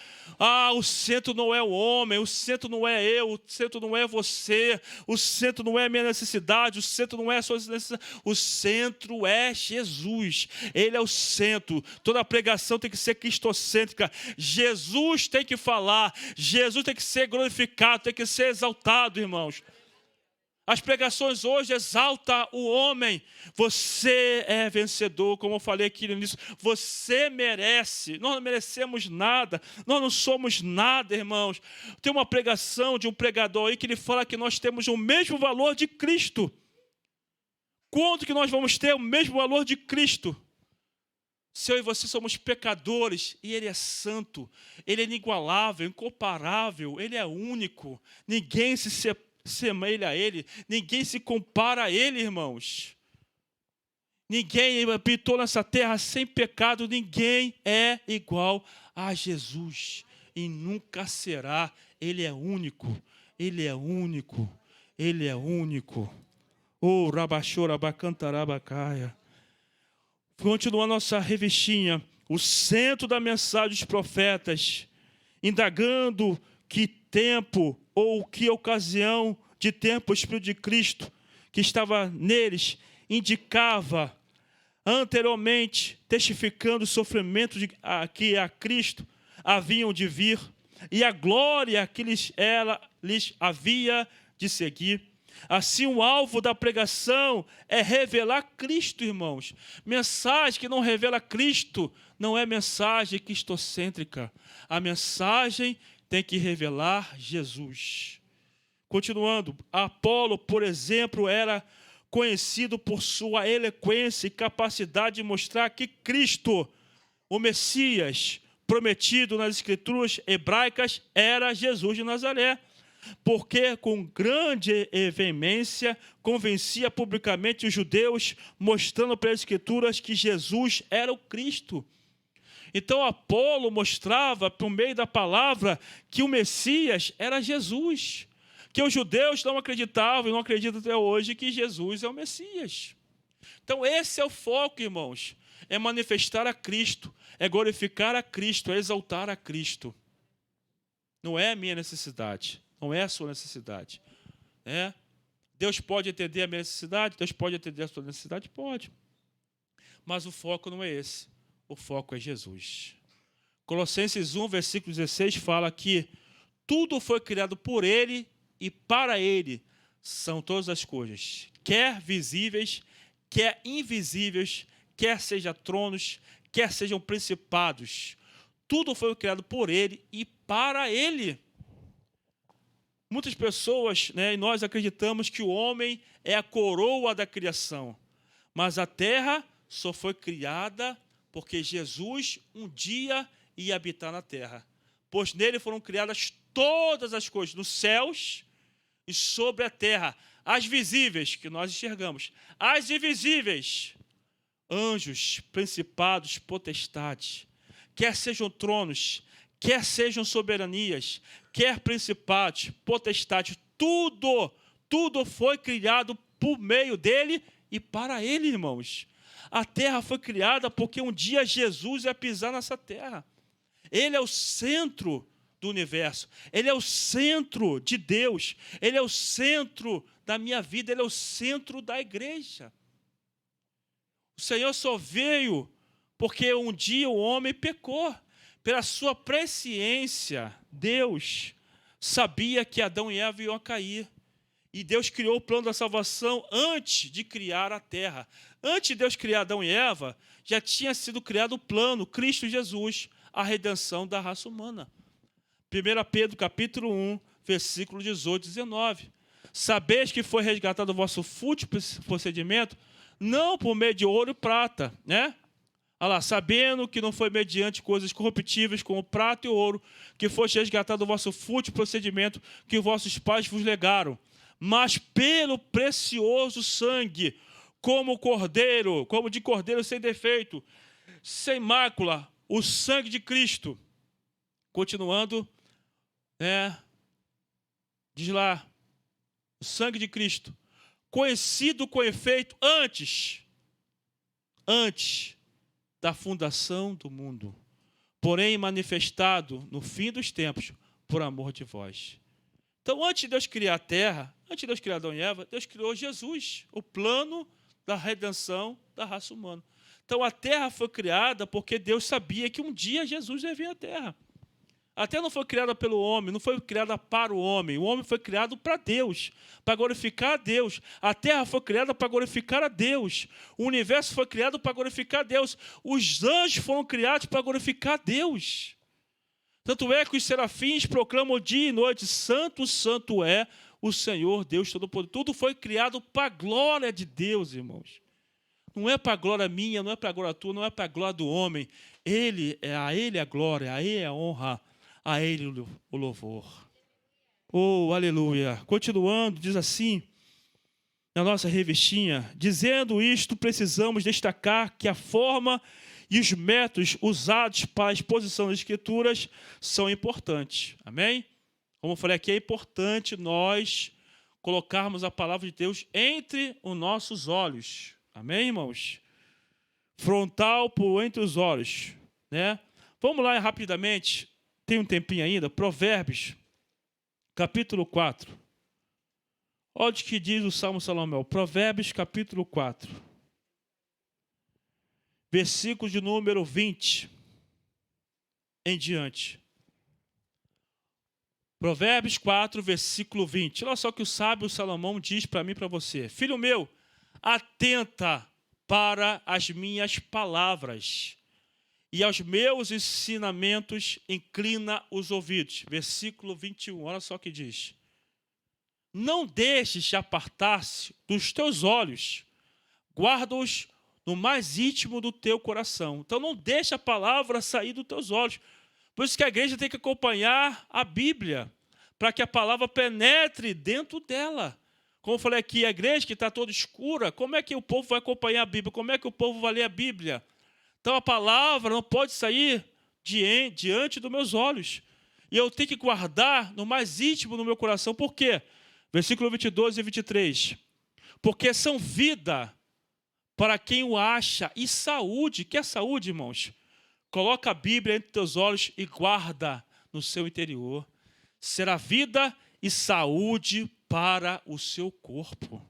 O centro não é o homem, o centro não é eu, o centro não é você, o centro não é a minha necessidade, o centro não é a sua necessidade, o centro é Jesus, ele é o centro. Toda a pregação tem que ser cristocêntrica, Jesus tem que falar, Jesus tem que ser glorificado, tem que ser exaltado, irmãos. As pregações hoje exaltam o homem. Você é vencedor, como eu falei aqui no início. Você merece. Nós não merecemos nada. Nós não somos nada, irmãos. Tem uma pregação de um pregador aí que ele fala que nós temos o mesmo valor de Cristo. Quanto que nós vamos ter o mesmo valor de Cristo? Se eu e você somos pecadores, e Ele é santo, Ele é inigualável, incomparável, Ele é único. Ninguém se semelha a Ele, ninguém se compara a Ele, irmãos. Ninguém habitou nessa terra sem pecado, ninguém é igual a Jesus e nunca será. Ele é único, Ele é único, Ele é único. Oh, rabachorabacantarabacaia. Continua a nossa revistinha, o centro da mensagem dos profetas, indagando que tempo ou que ocasião de tempo o Espírito de Cristo que estava neles indicava anteriormente, testificando o sofrimento que a Cristo haviam de vir e a glória que lhes havia de seguir. Assim, o alvo da pregação é revelar Cristo, irmãos. Mensagem que não revela Cristo não é mensagem cristocêntrica. A mensagem tem que revelar Jesus. Continuando, Apolo, por exemplo, era conhecido por sua eloquência e capacidade de mostrar que Cristo, o Messias, prometido nas Escrituras hebraicas, era Jesus de Nazaré. Porque com grande veemência convencia publicamente os judeus, mostrando pelas Escrituras que Jesus era o Cristo. Então Apolo mostrava, por meio da palavra, que o Messias era Jesus. Que os judeus não acreditavam e não acreditam até hoje que Jesus é o Messias. Então esse é o foco, irmãos. É manifestar a Cristo, é glorificar a Cristo, é exaltar a Cristo. Não é a minha necessidade, não é a sua necessidade. Deus pode atender a minha necessidade, Deus pode atender a sua necessidade? Pode. Mas o foco não é esse. O foco é Jesus. Colossenses 1, versículo 16, fala que tudo foi criado por Ele e para Ele. são todas as coisas, quer visíveis, quer invisíveis, quer sejam tronos, quer sejam principados. Tudo foi criado por ele e para ele. Muitas pessoas, e nós acreditamos que o homem é a coroa da criação. Mas a terra só foi criada porque Jesus um dia ia habitar na terra. Pois nele foram criadas todas as coisas, nos céus e sobre a terra. As visíveis, que nós enxergamos. As invisíveis, anjos, principados, potestades. Quer sejam tronos, quer sejam soberanias, quer principados, potestades. Tudo foi criado por meio dele e para ele, irmãos. A terra foi criada porque um dia Jesus ia pisar nessa terra. Ele é o centro do universo. Ele é o centro de Deus. Ele é o centro da minha vida. Ele é o centro da igreja. O Senhor só veio porque um dia o homem pecou. Pela sua presciência, Deus sabia que Adão e Eva iam cair. E Deus criou o plano da salvação antes de criar a terra. Antes de Deus criar Adão e Eva, já tinha sido criado o plano, Cristo Jesus, a redenção da raça humana. 1 Pedro, capítulo 1, versículo 18 e 19. Sabeis que foi resgatado o vosso fútil procedimento, não por meio de ouro e prata, Olha lá, sabendo que não foi mediante coisas corruptíveis como prata e ouro, que foste resgatado o vosso fútil procedimento que vossos pais vos legaram, mas pelo precioso sangue, como de cordeiro sem defeito, sem mácula, o sangue de Cristo. Continuando, diz lá, o sangue de Cristo, conhecido com efeito antes da fundação do mundo, porém manifestado no fim dos tempos por amor de vós. Então, antes de Deus criar a terra, antes de Deus criar Adão e Eva, Deus criou Jesus, o plano da redenção da raça humana. Então, a terra foi criada porque Deus sabia que um dia Jesus ia vir à terra. A terra não foi criada pelo homem, não foi criada para o homem foi criado para Deus, para glorificar a Deus. A terra foi criada para glorificar a Deus. O universo foi criado para glorificar a Deus. Os anjos foram criados para glorificar a Deus. Tanto é que os serafins proclamam dia e noite: Santo, Santo é o Senhor Deus Todo-Poderoso. Tudo foi criado para a glória de Deus, irmãos. Não é para a glória minha, não é para a glória tua, não é para a glória do homem. A Ele a glória, a Ele a honra, a Ele o louvor. Oh, aleluia. Continuando, diz assim, na nossa revistinha: dizendo isto, precisamos destacar que a forma e os métodos usados para a exposição das Escrituras são importantes. Amém? Como eu falei aqui, é importante nós colocarmos a palavra de Deus entre os nossos olhos. Amém, irmãos? Frontal por entre os olhos. Vamos lá rapidamente. Tem um tempinho ainda. Provérbios, capítulo 4. Olha o que diz o Salmo Salomão. Provérbios, capítulo 4. Versículo de número 20 em diante. Provérbios 4, versículo 20. Olha só o que o sábio Salomão diz para mim e para você. Filho meu, atenta para as minhas palavras e aos meus ensinamentos inclina os ouvidos. Versículo 21, olha só o que diz. Não deixes apartar-se dos teus olhos, guarda-os no mais íntimo do teu coração. Então não deixa a palavra sair dos teus olhos. Por isso que a igreja tem que acompanhar a Bíblia, para que a palavra penetre dentro dela. Como eu falei aqui, a igreja que está toda escura, como é que o povo vai acompanhar a Bíblia? Como é que o povo vai ler a Bíblia? Então a palavra não pode sair diante dos meus olhos. E eu tenho que guardar no mais íntimo do meu coração. Por quê? Versículo 22 e 23. Porque são vida para quem o acha e saúde. Que é saúde, irmãos? Coloca a Bíblia entre teus olhos e guarda no seu interior. Será vida e saúde para o seu corpo.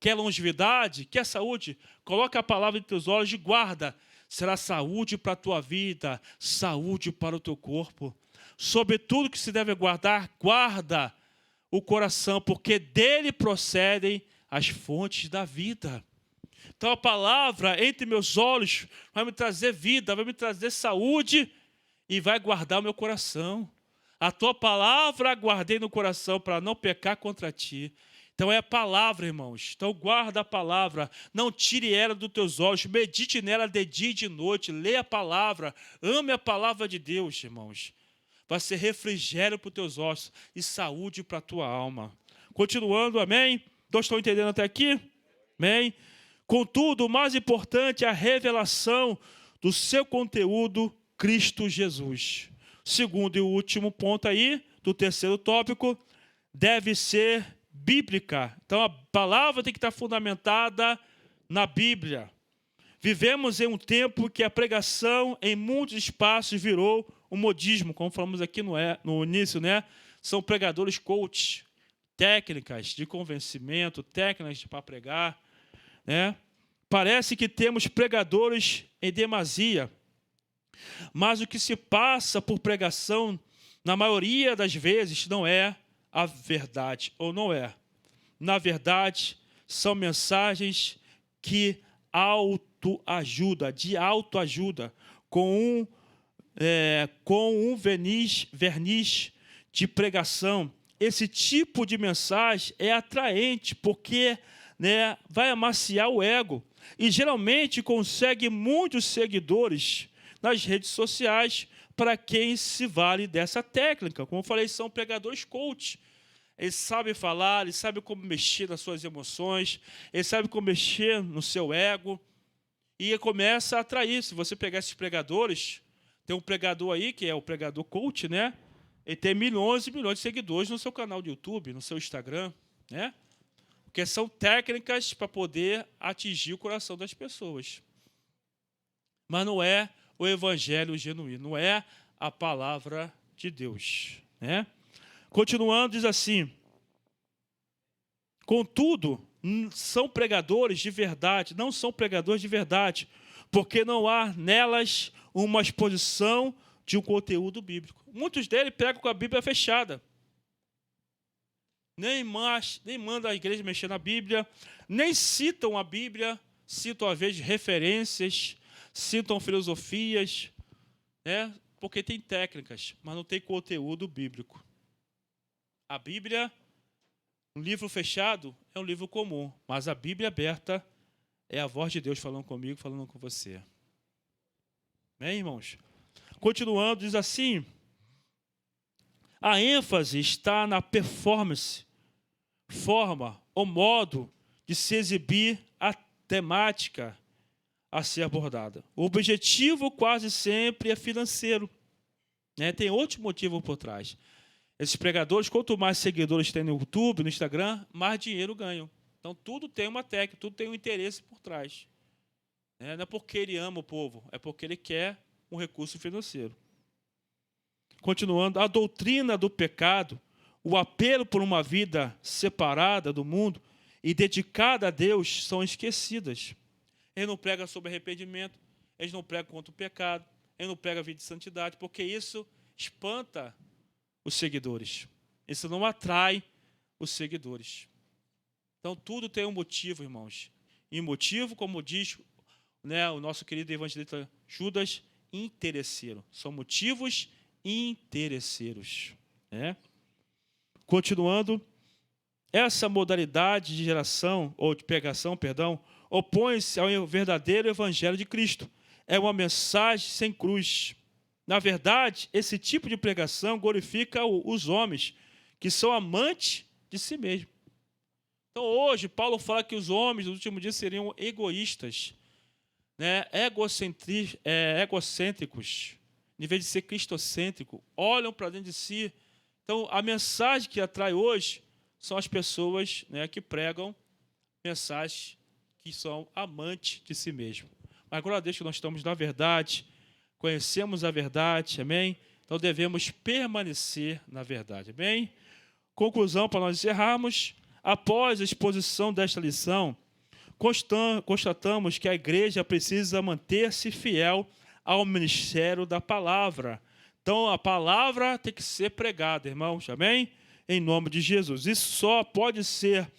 Quer longevidade? Quer saúde? Coloca a palavra entre teus olhos e guarda. Será saúde para a tua vida, saúde para o teu corpo. Sobre tudo que se deve guardar, guarda o coração, porque dele procedem as fontes da vida. Então a palavra entre meus olhos vai me trazer vida, vai me trazer saúde e vai guardar o meu coração. A tua palavra guardei no coração para não pecar contra ti. Então é a palavra, irmãos. Então guarda a palavra, não tire ela dos teus olhos, medite nela de dia e de noite, leia a palavra, ame a palavra de Deus, irmãos. Vai ser refrigério para os teus ossos e saúde para a tua alma. Continuando, amém? Todos estão entendendo até aqui? Amém? Contudo, o mais importante é a revelação do seu conteúdo, Cristo Jesus. Segundo e último ponto aí, do terceiro tópico, deve ser bíblica. Então, a palavra tem que estar fundamentada na Bíblia. Vivemos em um tempo que a pregação em muitos espaços virou um modismo, como falamos aqui no início, né? São pregadores coach, técnicas de convencimento, técnicas para pregar, né? Parece que temos pregadores em demasia, mas o que se passa por pregação, na maioria das vezes, não é a verdade, ou não é. Na verdade, são mensagens que de autoajuda, com um verniz de pregação. Esse tipo de mensagem é atraente, porque, né, vai amaciar o ego. E geralmente consegue muitos seguidores nas redes sociais para quem se vale dessa técnica. Como eu falei, são pregadores coach. Eles sabem falar, eles sabem como mexer nas suas emoções, eles sabem como mexer no seu ego. E começa a atrair. Se você pegar esses pregadores, tem um pregador aí, que é o pregador coach, né? Ele tem milhões e milhões de seguidores no seu canal de YouTube, no seu Instagram, né? Porque são técnicas para poder atingir o coração das pessoas. Mas não é o evangelho genuíno, não é a palavra de Deus, né? Continuando, diz assim: contudo, são pregadores de verdade, não são pregadores de verdade, porque não há nelas uma exposição de um conteúdo bíblico. Muitos deles pregam com a Bíblia fechada. Nem mandam a igreja mexer na Bíblia, nem citam a Bíblia, citam às vezes referências, citam filosofias, né? Porque tem técnicas, mas não tem conteúdo bíblico. A Bíblia, um livro fechado, é um livro comum, mas a Bíblia aberta é a voz de Deus falando comigo, falando com você. Amém, irmãos? Continuando, diz assim: a ênfase está na performance, forma ou modo de se exibir a temática a ser abordada. O objetivo quase sempre é financeiro, né? Tem outro motivo por trás. Esses pregadores, quanto mais seguidores tem no YouTube, no Instagram, mais dinheiro ganham. Então, tudo tem uma técnica, tudo tem um interesse por trás. Não é porque ele ama o povo, é porque ele quer um recurso financeiro. Continuando, a doutrina do pecado, o apelo por uma vida separada do mundo e dedicada a Deus são esquecidas. Eles não pregam sobre arrependimento, eles não pregam contra o pecado, eles não pregam a vida de santidade, porque isso espanta os seguidores. Isso não atrai os seguidores. Então, tudo tem um motivo, irmãos. E motivo, como diz, né, o nosso querido evangelista Judas, interesseiro. São motivos interesseiros, né? Continuando, essa modalidade de geração, ou de pregação, perdão, opõe-se ao verdadeiro evangelho de Cristo. É uma mensagem sem cruz. Na verdade, esse tipo de pregação glorifica os homens, que são amantes de si mesmos. Então, hoje, Paulo fala que os homens, nos últimos dias, seriam egoístas, né? Egocêntricos, em vez de ser cristocêntrico, olham para dentro de si. Então, a mensagem que atrai hoje são as pessoas, né, que pregam mensagens que são amantes de si mesmo. Mas, glória a Deus, que nós estamos na verdade, conhecemos a verdade, amém? Então, devemos permanecer na verdade, amém? Conclusão, para nós encerrarmos: após a exposição desta lição, constatamos que a igreja precisa manter-se fiel ao ministério da palavra. Então, a palavra tem que ser pregada, irmãos, amém? em nome de Jesus. Isso só pode ser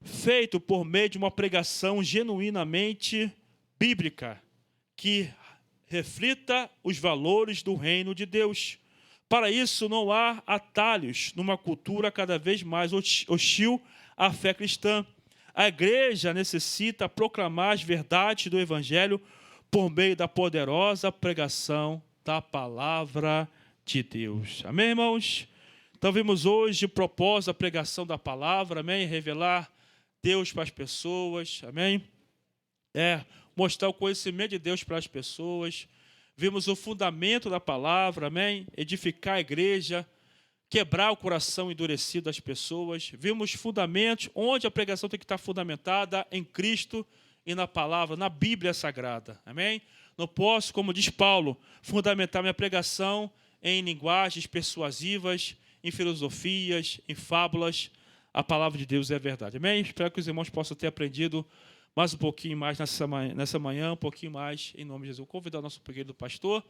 feito por meio de uma pregação genuinamente bíblica, que reflita os valores do reino de Deus. Para isso, não há atalhos numa cultura cada vez mais hostil à fé cristã. A igreja necessita proclamar as verdades do Evangelho por meio da poderosa pregação da palavra de Deus. Amém, irmãos? Então, vimos hoje o propósito da pregação da palavra, amém? Revelar Deus para as pessoas, amém? Mostrar o conhecimento de Deus para as pessoas. Vimos o fundamento da palavra, amém? Edificar a igreja, quebrar o coração endurecido das pessoas. Vimos fundamentos onde a pregação tem que estar fundamentada em Cristo e na palavra, na Bíblia Sagrada, amém? Não posso, como diz Paulo, fundamentar minha pregação em linguagens persuasivas, em filosofias, em fábulas. A palavra de Deus é a verdade, amém? Espero que os irmãos possam ter aprendido mais um pouquinho mais nessa manhã, um pouquinho mais, em nome de Jesus. Vou convidar o nosso querido pastor